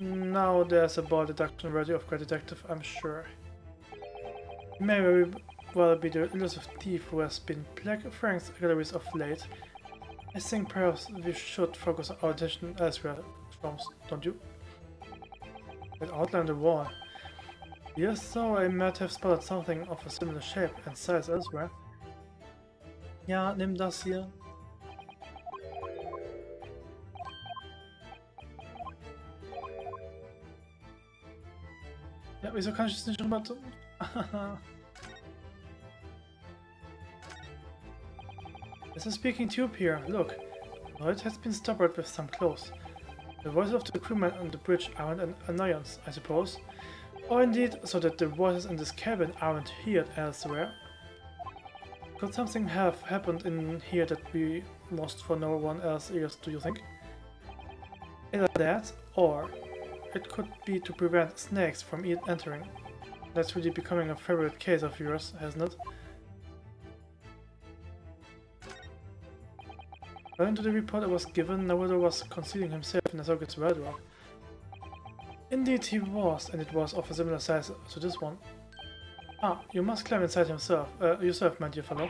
Now there's a bold deduction worthy of great detective, I'm sure. He may very well be the elusive thief who has been plaguing Frank's galleries of late. I think perhaps we should focus our attention elsewhere, Sholmes, don't you? That outline the wall. Yes, so I might have spotted something of a similar shape and size elsewhere. Ja, nimm das hier. Ja, wieso kann ich das nicht rüber tun? There's a speaking tube here, look. Well, it has been stoppered with some clothes. The voices of the crewmen on the bridge aren't an annoyance, I suppose. Or indeed, so that the voices in this cabin aren't heard elsewhere. Could something have happened in here that we most for no one else's ears, do you think? Either that, or it could be to prevent snakes from entering. That's really becoming a favorite case of yours, hasn't it? According to the report I was given, Naruto was concealing himself in Asoka's wardrobe. Indeed he was, and it was of a similar size to this one. Ah, you must climb inside yourself, my dear fellow.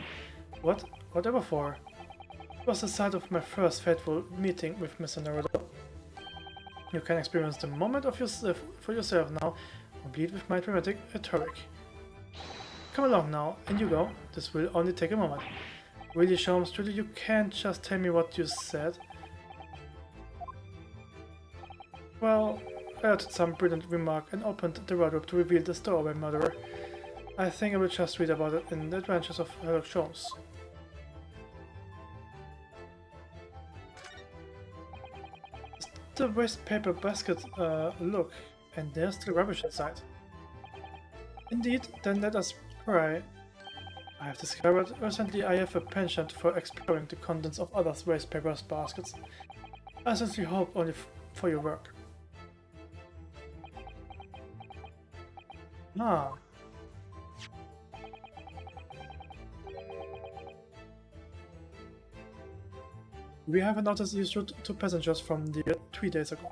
What? Whatever for? It was the site of my first fateful meeting with Mr. Naruto. You can experience the moment of yourself for yourself now, complete with my dramatic rhetoric. Come along now, and you go. This will only take a moment. Really, Sholmes, truly you can't just tell me what you said? Well, I uttered some brilliant remark and opened the wardrobe to reveal the stowaway murderer. I think I will just read about it in the Adventures of Sherlock Sholmes. The waste paper basket, look, and there's the rubbish inside. Indeed, then let us pray. I have discovered recently I have a penchant for exploring the contents of others' waste paper baskets. I sincerely hope only for your work. Ah. We have a notice issued to passengers from the 3 days ago.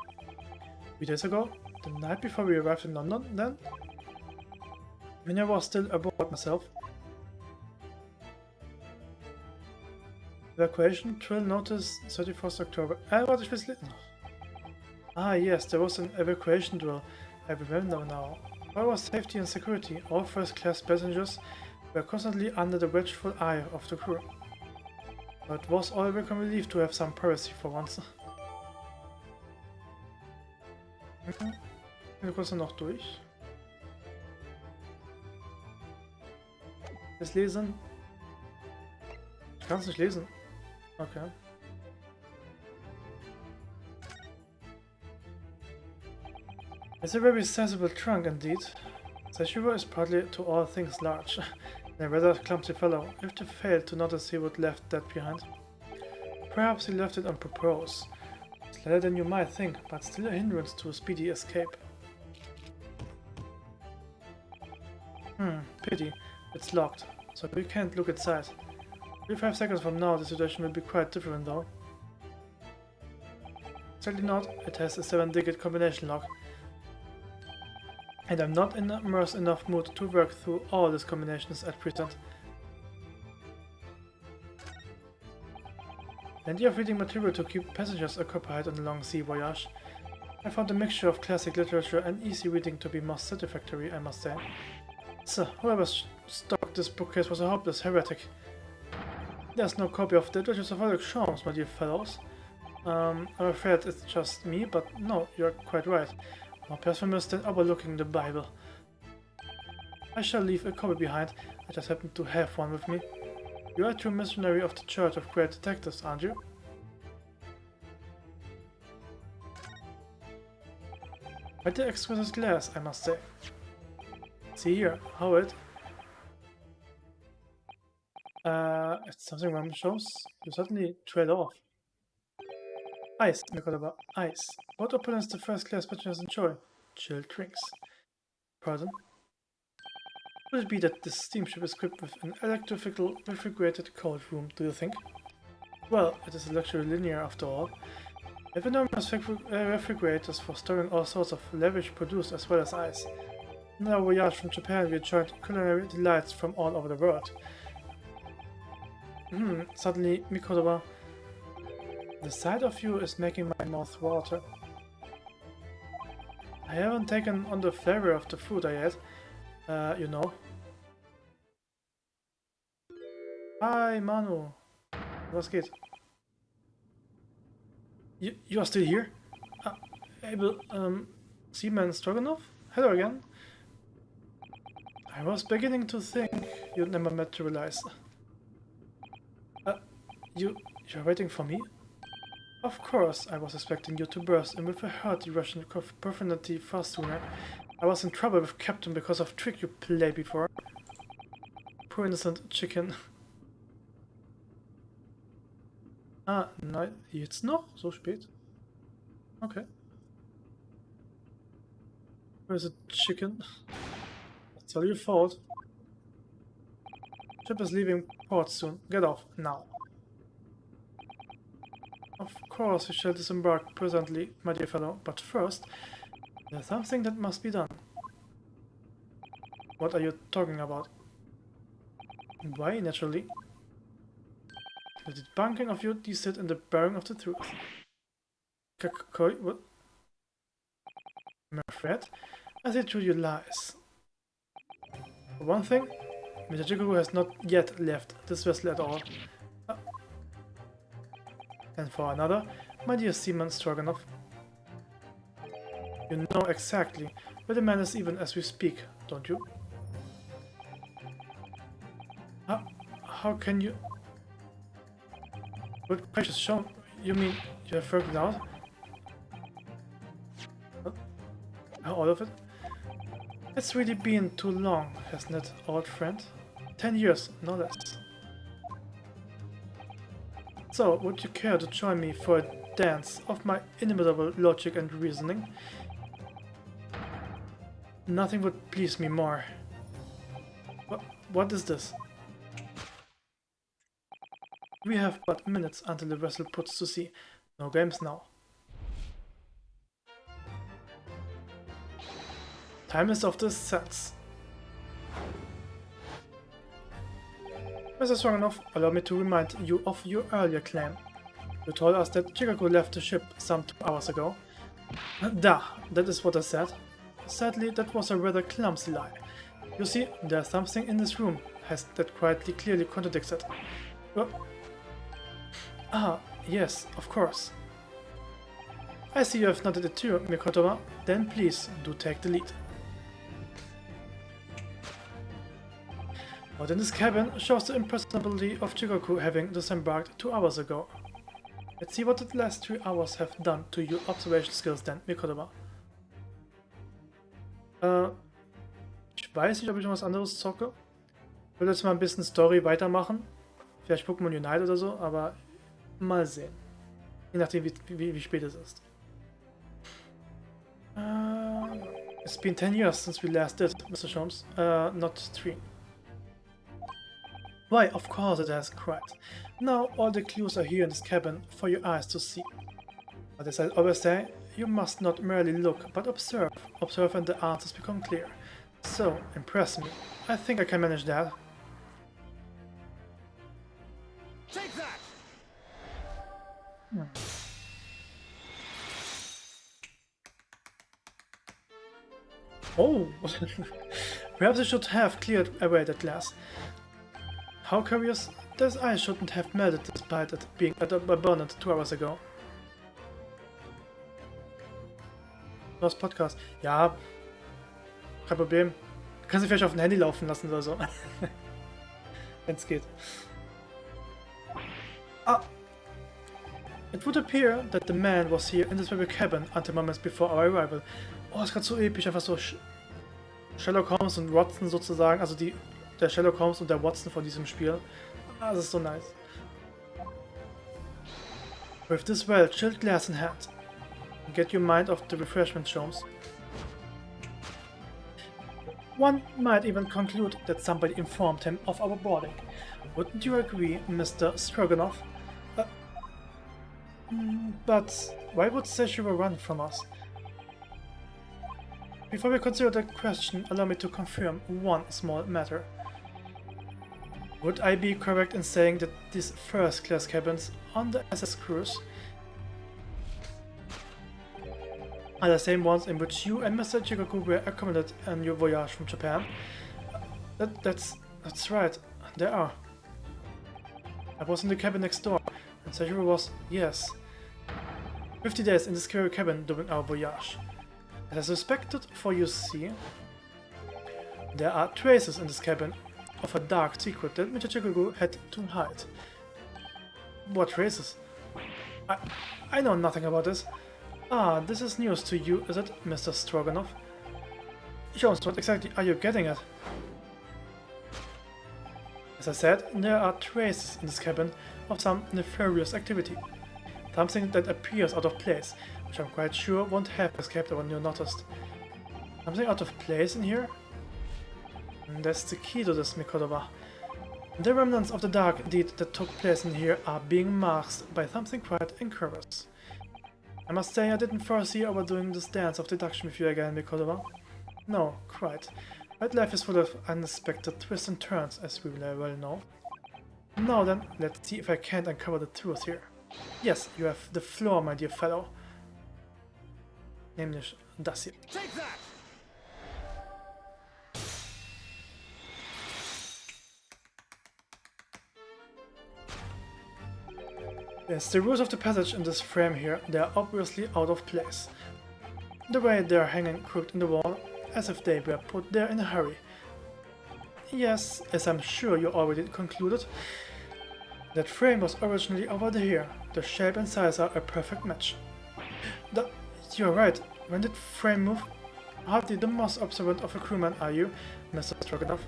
3 days ago? The night before we arrived in London, then? When I was still aboard myself. Evacuation, Trill Notice, 31st October. What is this? Ah yes, there was an evacuation drill. I remember now. For our safety and security, all first-class passengers were constantly under the watchful eye of the crew. But it was all a welcome relief to have some privacy for once. Wir kurz noch durch. Das lesen. Ich kann es nicht lesen. Okay. It's a very sensible trunk indeed. Sashiro is partly to all things large, and a rather clumsy fellow. If they failed to notice he would left that behind. Perhaps he left it on purpose. It's lighter than you might think, but still a hindrance to a speedy escape. Pity. It's locked, so we can't look inside. 35 seconds from now the situation will be quite different though. Certainly not, it has a 7-digit combination lock. And I'm not in a immersed enough mood to work through all these combinations at present. Plenty of reading material to keep passengers occupied on the long sea voyage. I found a mixture of classic literature and easy reading to be most satisfactory, I must say. So, whoever stocked this bookcase was a hopeless heretic. There's no copy of the Adventures of Sherlock Sholmes, my dear fellows. I'm afraid it's just me, but no, you're quite right. More blasphemous than overlooking the Bible. I shall leave a copy behind. I just happen to have one with me. You are a true missionary of the Church of Great Detectives, aren't you? Quite the exquisite glass, I must say. See here, how it... it's something wrong, shows. You suddenly trail off. Ice, Mikolova, ice. What opulence the first-class passengers enjoy? Chilled drinks. Pardon? Could it be that this steamship is equipped with an electrical refrigerated cold room, do you think? Well, it is a luxury liner after all. They have enormous refrigerators for storing all sorts of lavish produce as well as ice. In our voyage from Japan we enjoyed culinary delights from all over the world. Suddenly, Mikolova, the sight of you is making my mouth water. I haven't taken on the flavor of the food I ate, you know. Hi, Manu. Was geht? You are still here? Abel, Seaman Stroganoff? Hello again. I was beginning to think you'd never materialize. You're waiting for me? Of course, I was expecting you to burst in with a hearty Russian profanity far sooner. I was in trouble with Captain because of trick you played before. Poor innocent chicken. Ah, nein, jetzt noch? So spät? Okay. Where's the chicken? It's all your fault. Ship is leaving port soon. Get off, now. Of course, we shall disembark presently, my dear fellow, but first, there's something that must be done. What are you talking about? Why, naturally? The debunking of your deceit and the bearing of the truth. What? I'm afraid I see through your lies. For one thing, Mr. Jiguru has not yet left this vessel at all. And for another, my dear Seaman Stroganoff, you know exactly where the man is even as we speak, don't you? How can you... Good gracious, show... You mean you have worked it out? All of it? It's really been too long, hasn't it, old friend? 10 years, no less. So, would you care to join me for a dance of my inimitable logic and reasoning? Nothing would please me more. What is this? We have but minutes until the vessel puts to sea. No games now. Time is of the essence. Mr. Stroganoff, allow me to remind you of your earlier claim. You told us that Chicago left the ship some 2 hours ago. Da, that is what I said. Sadly, that was a rather clumsy lie. You see, there's something in this room that clearly contradicts it. Yes, of course. I see you have noted it too, Mikotoba. Then please, do take the lead. What in this cabin shows the impressionability of Chigoku having disembarked 2 hours ago. Let's see what the last 3 hours have done to your observation skills then, Mikotoba. Ich weiß nicht, ob ich noch was anderes zocke. Ich will jetzt mal ein bisschen Story weitermachen. Vielleicht Pokémon Unite oder so, aber mal sehen. Je nachdem, wie spät es ist. It's been 10 years since we last did, Mr. Sholmes. Not 3. Why, of course it has, cried. Now all the clues are here in this cabin for your eyes to see. But as I always say, you must not merely look, but observe. Observe and the answers become clear. So, impress me. I think I can manage that. Take that! Oh! Perhaps I should have cleared away that glass. How curious, this ice shouldn't have melted despite it being abandoned 2 hours ago. Das Podcast. Ja, kein Problem. Kannst du vielleicht auf dem Handy laufen lassen oder so. Wenn's geht. It would appear that the man was here in this very cabin until moments before our arrival. Oh, ist gerade so episch, einfach so Sherlock Holmes und Watson sozusagen, also der Sherlock Holmes und der Watson von diesem Spiel. Das ist so nice. With this well-chilled glass in hand, get your mind off the refreshment shows. One might even conclude that somebody informed him of our boarding. Wouldn't you agree, Mr. Stroganoff? But why would Seshiro run from us? Before we consider that question, allow me to confirm one small matter. Would I be correct in saying that these first-class cabins on the SS cruise are the same ones in which you and Mr. Chigoku were accommodated on your voyage from Japan? That's right, they are. I was in the cabin next door, and Sejiro was, yes, 50 days in this very cabin during our voyage. As I suspected, for you see, there are traces in this cabin of a dark secret that Mr. Chigoku had to hide. What traces? I know nothing about this. This is news to you, is it, Mr. Stroganoff? Jones, what exactly are you getting at? As I said, there are traces in this cabin of some nefarious activity. Something that appears out of place, which I'm quite sure won't have escaped anyone you noticed. Something out of place in here? And that's the key to this, Mikotoba. The remnants of the dark deed that took place in here are being masked by something quite incurious. I must say I didn't foresee overdoing this dance of deduction with you again, Mikotoba. No, quite. But life is full of unexpected twists and turns, as we well know. Now then, let's see if I can't uncover the truth here. Yes, you have the floor, my dear fellow. Nämlich das hier. Take that! Yes, the rules of the passage in this frame here, they are obviously out of place. The way they are hanging crooked in the wall, as if they were put there in a hurry. Yes, as I'm sure you already concluded, that frame was originally over here. The shape and size are a perfect match. You're right, when did frame move? Hardly the most observant of a crewman are you, Mr. Stroganoff.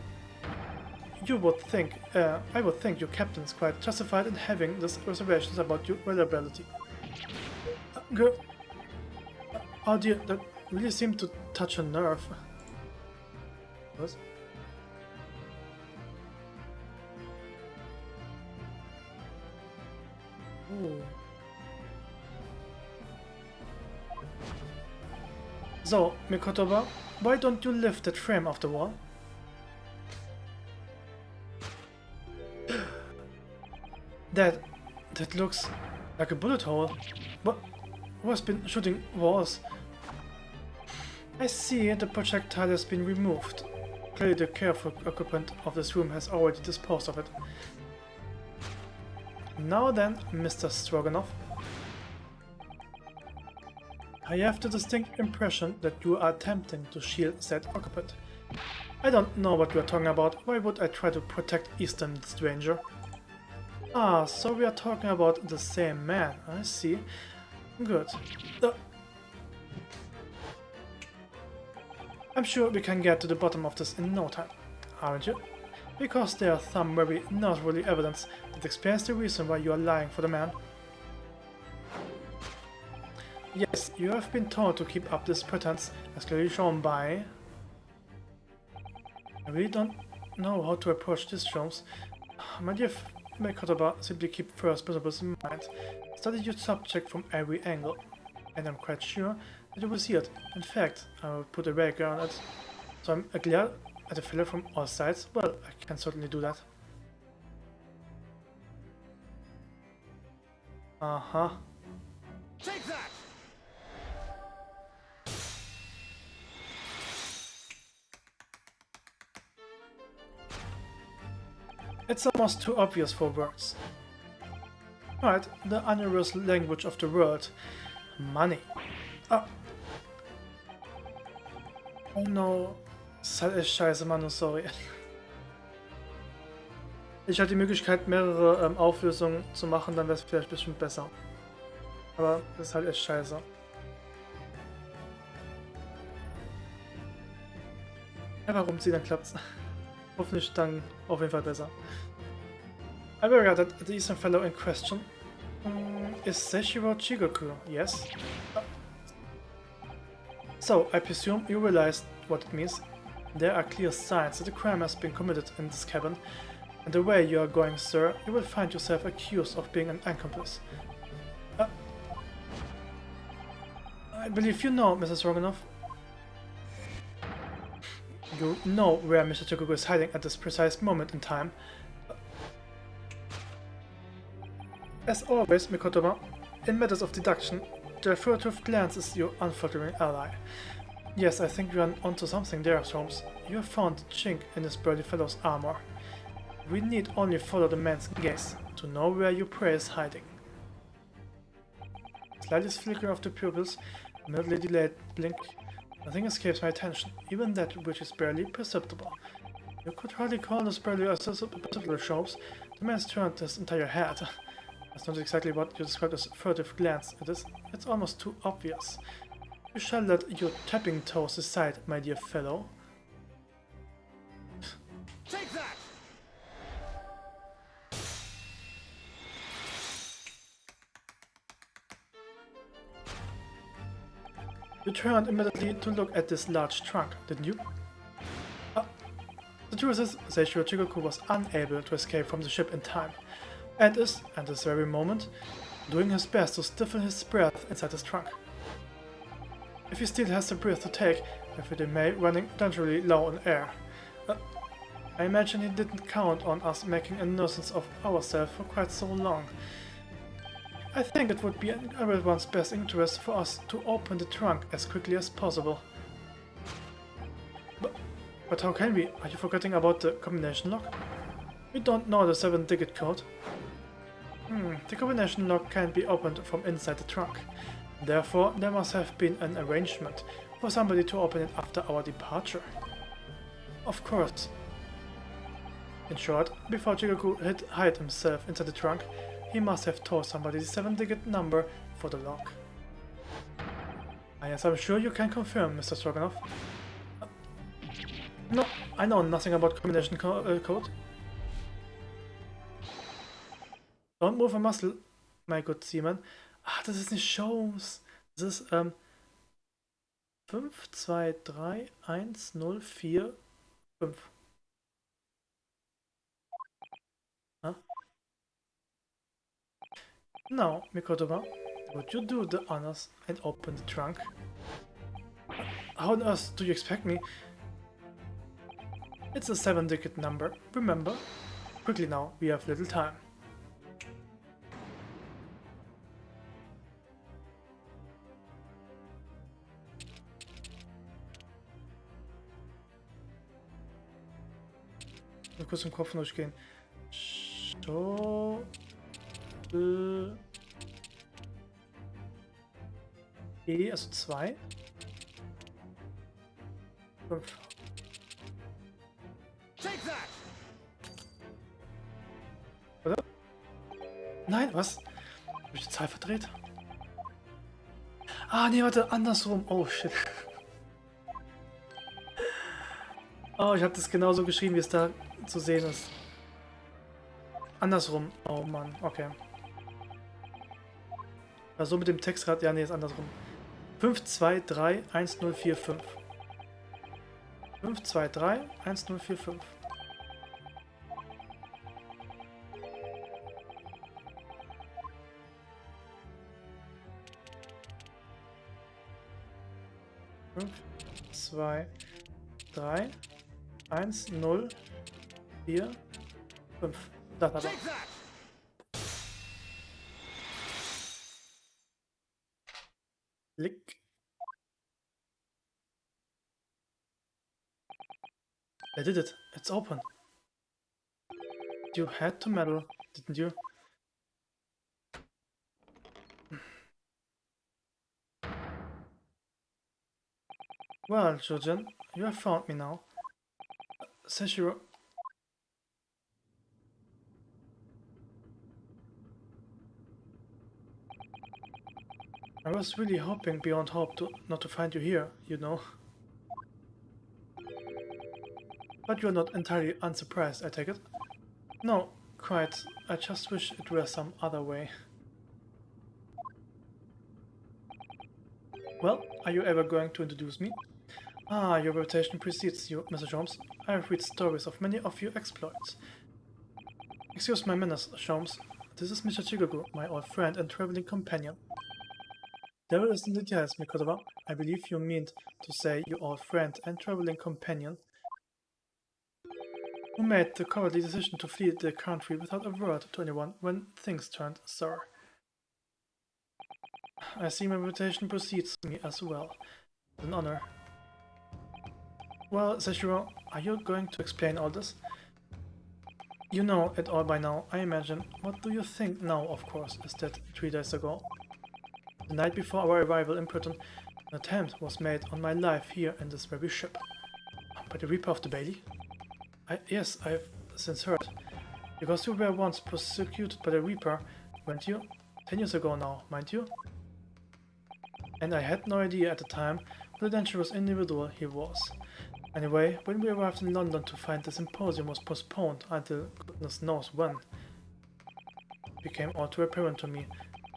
I would think your captain is quite justified in having these reservations about your reliability. Girl, oh dear, that really seemed to touch a nerve. What? Ooh. So, Mikotoba, why don't you lift that frame off the wall? That looks like a bullet hole. But who has been shooting walls? I see the projectile has been removed. Clearly the careful occupant of this room has already disposed of it. Now then, Mr. Stroganoff. I have the distinct impression that you are attempting to shield said occupant. I don't know what you are talking about. Why would I try to protect Eastern stranger? Ah, so we are talking about the same man. I see. Good. I'm sure we can get to the bottom of this in no time, aren't you? Because there are some very noteworthy evidence that explains the reason why you are lying for the man. Yes, you have been told to keep up this pretense, as clearly shown by... I really don't know how to approach these films. My dear Mikotoba, simply keep first principles in mind. Study your subject from every angle, and I'm quite sure that you will see it. In fact, I will put a raker on it, so I'm a glare at the filler from all sides. Well, I can certainly do that. Uh-huh. Take that! It's almost too obvious for words. Right, the universal language of the world. Money. Ah. Oh no. Das ist halt echt scheiße, Mann, sorry. Ich hatte die Möglichkeit, mehrere Auflösungen zu machen, dann wäre es vielleicht ein bisschen besser. Aber das ist halt echt scheiße. Einfach rumziehen, dann klappt's. Hoffentlich dann auf jeden Fall besser. I regret that the Eastern fellow in question is Seishiro Chigoku, yes? So, I presume you realized what it means. There are clear signs that a crime has been committed in this cabin, and the way you are going, sir, you will find yourself accused of being an accomplice. I believe you know, Mrs. Roganoff. You know where Mr. Chigoku is hiding at this precise moment in time. As always, Mikotoba, in matters of deduction, the furtive glance is your unfaltering ally. Yes, I think you are onto something there, Holmes. You have found the chink in this burly fellow's armor. We need only follow the man's gaze to know where your prey is hiding. Slightest flicker of the pupils, a mildly delayed blink. Nothing escapes my attention, even that which is barely perceptible. You could hardly call this barely perceptible, Holmes. The man's turned his entire head. That's not exactly what you described as furtive glance. It's almost too obvious. You shall let your tapping toes aside, my dear fellow. Take that! You turned immediately to look at this large trunk, didn't you? The truth is, Seishiro Chigoku was unable to escape from the ship in time, and is, at this very moment, doing his best to stiffen his breath inside his trunk. If he still has the breath to take, if it may running dangerously low on air. I imagine he didn't count on us making a nuisance of ourselves for quite so long. I think it would be in everyone's best interest for us to open the trunk as quickly as possible. But how can we? Are you forgetting about the combination lock? We don't know the 7-digit code. The combination lock can't be opened from inside the trunk. Therefore, there must have been an arrangement for somebody to open it after our departure. Of course. In short, before Chigoku hid himself inside the trunk, he must have told somebody the 7-digit number for the lock. Yes, I'm sure you can confirm, Mr. Stroganoff. No, I know nothing about combination code. Don't move a muscle, my good seaman. Das ist nicht Shows. Das ist 5, 2, 3, 1, 0, 4, 5. Huh? Now, Mikotoba, would you do the honors and open the trunk? How on earth do you expect me? It's a 7-digit number, remember? Quickly now, we have little time. Mal kurz im Kopf durchgehen. E, also 2. 5. Oder? Nein, was? Hab ich die Zahl verdreht? Ah, nee, warte, andersrum. Oh, shit. Oh, ich habe das genauso geschrieben, wie es da zu sehen ist. Andersrum. Oh Mann, okay. Also mit dem Textrad, ja, nee, ist andersrum. 5, 2, 3, 1, 0, 4, 5. 5, 2, 3, 1, 0, 4, 5. Fünf, 2, 3, 1, 0, 4, 5. Das aber. Klick. I did it. It's open. You had to meddle, didn't you? Well, Jojen, you have found me now. Seishiro. I was really hoping beyond hope not to find you here, you know. But you're not entirely unsurprised, I take it? No, quite. I just wish it were some other way. Well, are you ever going to introduce me? Ah, your reputation precedes you, Mr. Sholmes. I have read stories of many of your exploits. Excuse my manners, Sholmes. This is Mr. Chigoku, my old friend and traveling companion. Devil is in the details, Mikotoba. I believe you meant to say your old friend and traveling companion, who made the cowardly decision to flee the country without a word to anyone when things turned sour. I see my reputation precedes me as well. It's an honor. Well, Seishiro, are you going to explain all this? You know it all by now, I imagine. What do you think now, of course, is that 3 days ago? The night before our arrival in Britain, an attempt was made on my life here in this very ship. By the Reaper of the Bailey? Yes, I've since heard. Because you were once persecuted by the Reaper, weren't you? 10 years ago now, mind you? And I had no idea at the time what a dangerous individual he was. Anyway, when we arrived in London to find the symposium was postponed until goodness knows when, it became all too apparent to me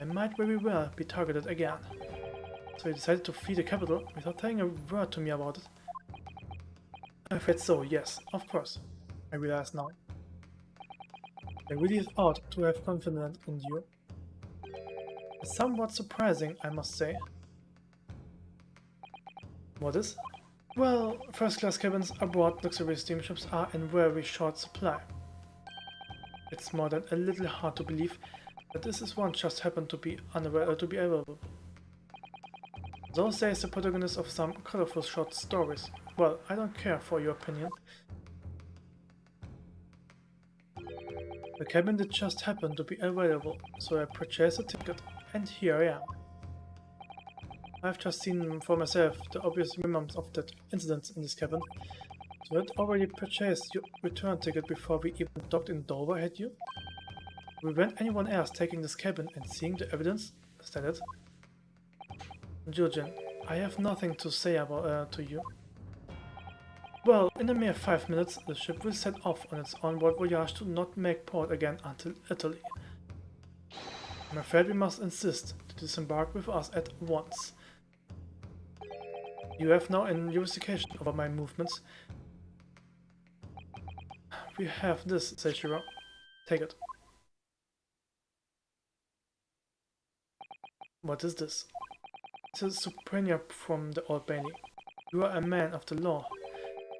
I might very well be targeted again. So you decided to flee the capital without saying a word to me about it? I'm afraid so, yes, of course. I realize now. I really ought to have confidence in you. It's somewhat surprising, I must say. What is? Well, first-class cabins aboard luxury steamships are in very short supply. It's more than a little hard to believe that this is one just happened to be available. Those days the protagonist of some colorful short stories. Well, I don't care for your opinion. The cabin did just happen to be available, so I purchased a ticket, and here I am. I've just seen for myself the obvious remnants of that incident in this cabin. You had already purchased your return ticket before we even docked in Dover, had you? To prevent anyone else taking this cabin and seeing the evidence? Is that it? Julian, I have nothing to say about to you. Well, in a mere 5 minutes, the ship will set off on its onward voyage to not make port again until Italy. I'm afraid we must insist to disembark with us at once. You have now a jurisdiction over my movements. We have this, Seishiro. Take it. What is this? It's a souvenir from the Old Bailey. You are a man of the law.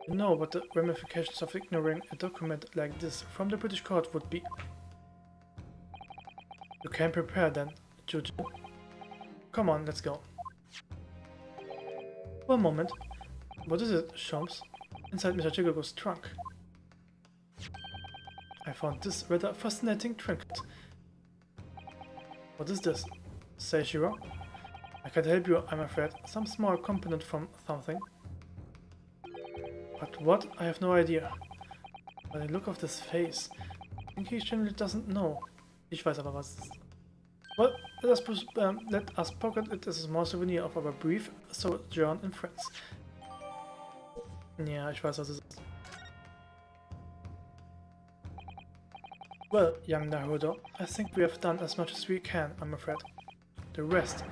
You know what the ramifications of ignoring a document like this from the British court would be. You can prepare then, Juju. Come on, let's go. One moment. What is it, Shams? Inside Mr. Chigogo's trunk. I found this rather fascinating trinket. What is this? Seishiro? I can't help you, I'm afraid. Some small component from something. But what? I have no idea. By the look of this face, I think he generally doesn't know. Ich weiß aber was es ist. Well, let us pocket it as a small souvenir of our brief sojourn in France. Ja, ich weiß was es ist. Well, young Naruto, I think we have done as much as we can, I'm afraid. The rest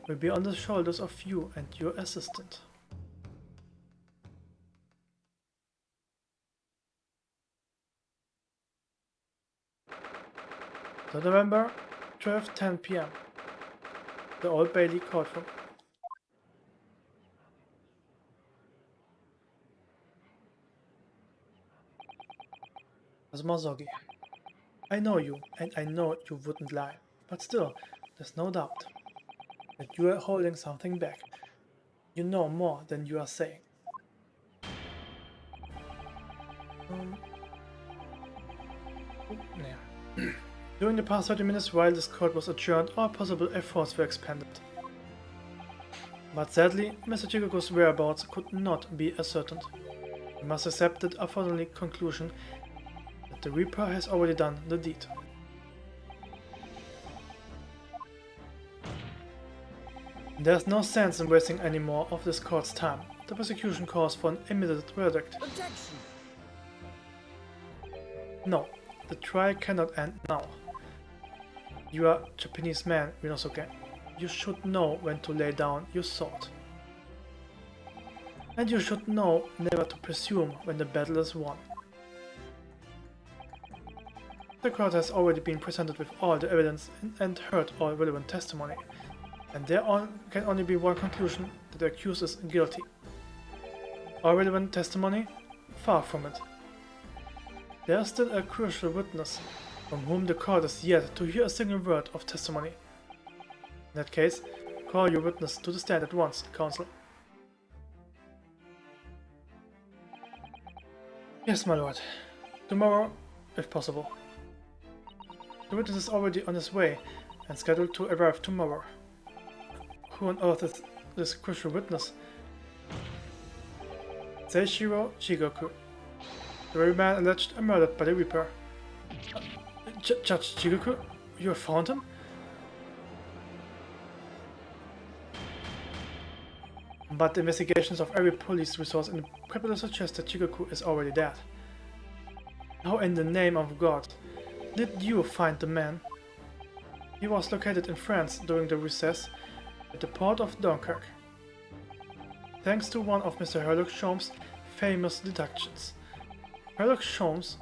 will be on the shoulders of you and your assistant. So November 12, 10 p.m. The Old Bailey courtroom. Mazogi. I know you, and I know you wouldn't lie, but still, there's no doubt that you are holding something back. You know more than you are saying. Yeah. During the past 30 minutes while this court was adjourned, all possible efforts were expended. But sadly, Mr. Chigogo's whereabouts could not be ascertained. We must accept the unfortunate conclusion that the Reaper has already done the deed. There's no sense in wasting any more of this court's time. The prosecution calls for an immediate verdict. Objection! No, the trial cannot end now. You are a Japanese man, Rinosuke. You should know when to lay down your sword. And you should know never to presume when the battle is won. The court has already been presented with all the evidence and heard all relevant testimony, and there can only be one conclusion, that the accused is guilty. All relevant testimony? Far from it. There is still a crucial witness, from whom the court is yet to hear a single word of testimony. In that case, call your witness to the stand at once, counsel. Yes, my lord. Tomorrow, if possible. The witness is already on his way and scheduled to arrive tomorrow. Who on earth is this crucial witness? Seishiro Chigoku, the very man alleged and murdered by the Reaper. Judge Chigoku, you have found him? But the investigations of every police resource in the capital suggest that Chigoku is already dead. How in the name of God did you find the man? He was located in France during the recess, at the port of Dunkirk. Thanks to one of Mr. Sherlock Holmes' famous deductions. Sherlock Holmes,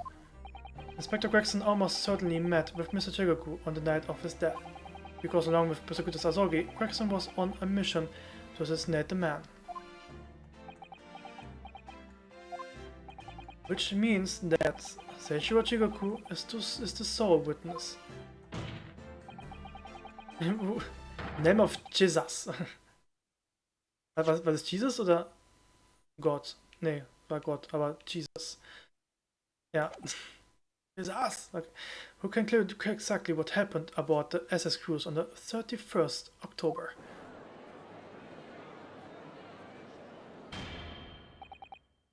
Inspector Gregson almost certainly met with Mr. Chigoku on the night of his death, because along with Prosecutor Sasori, Gregson was on a mission to assassinate the man. Which means that Seishiro Chigoku is the sole witness. Name of Jesus. War das Jesus oder Gott? Nee, war Gott, aber Jesus. Ja. Jesus! Okay. Who can clearly declare exactly what happened aboard the SS cruise on the 31st October?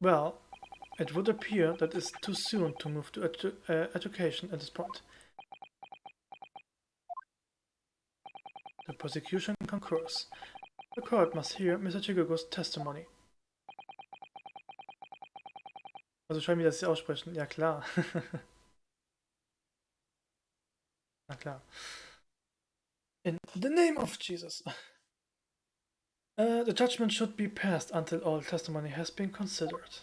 Well, it would appear that it's too soon to move to education at this point. The prosecution concurs. The court must hear Mr. Chigoku's testimony. Also schreiben wir das hier aussprechen. Ja klar. Na klar. In the name of Jesus. The judgment should be passed until all testimony has been considered.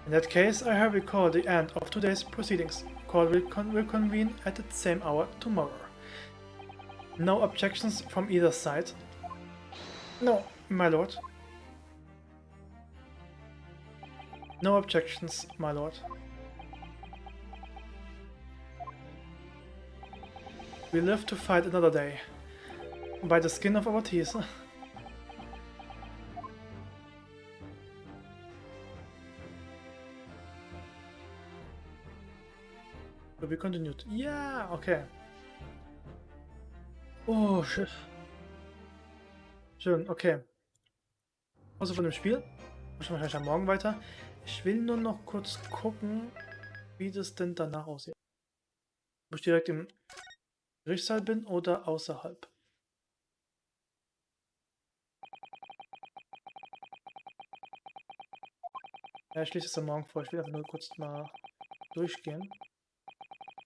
In that case, I hereby call the end of today's proceedings. Court will convene at the same hour tomorrow. No objections from either side? No, my lord. No objections, my lord. We live to fight another day. By the skin of our teeth. To be continued. Ja, okay. Oh, shit. Schön, okay. Pause von dem Spiel. Wahrscheinlich am Morgen weiter. Ich will nur noch kurz gucken, wie das denn danach aussieht. Ob ich direkt im Gerichtssaal bin oder außerhalb. Ja, ich lese es am Morgen vor. Ich will einfach nur kurz mal durchgehen.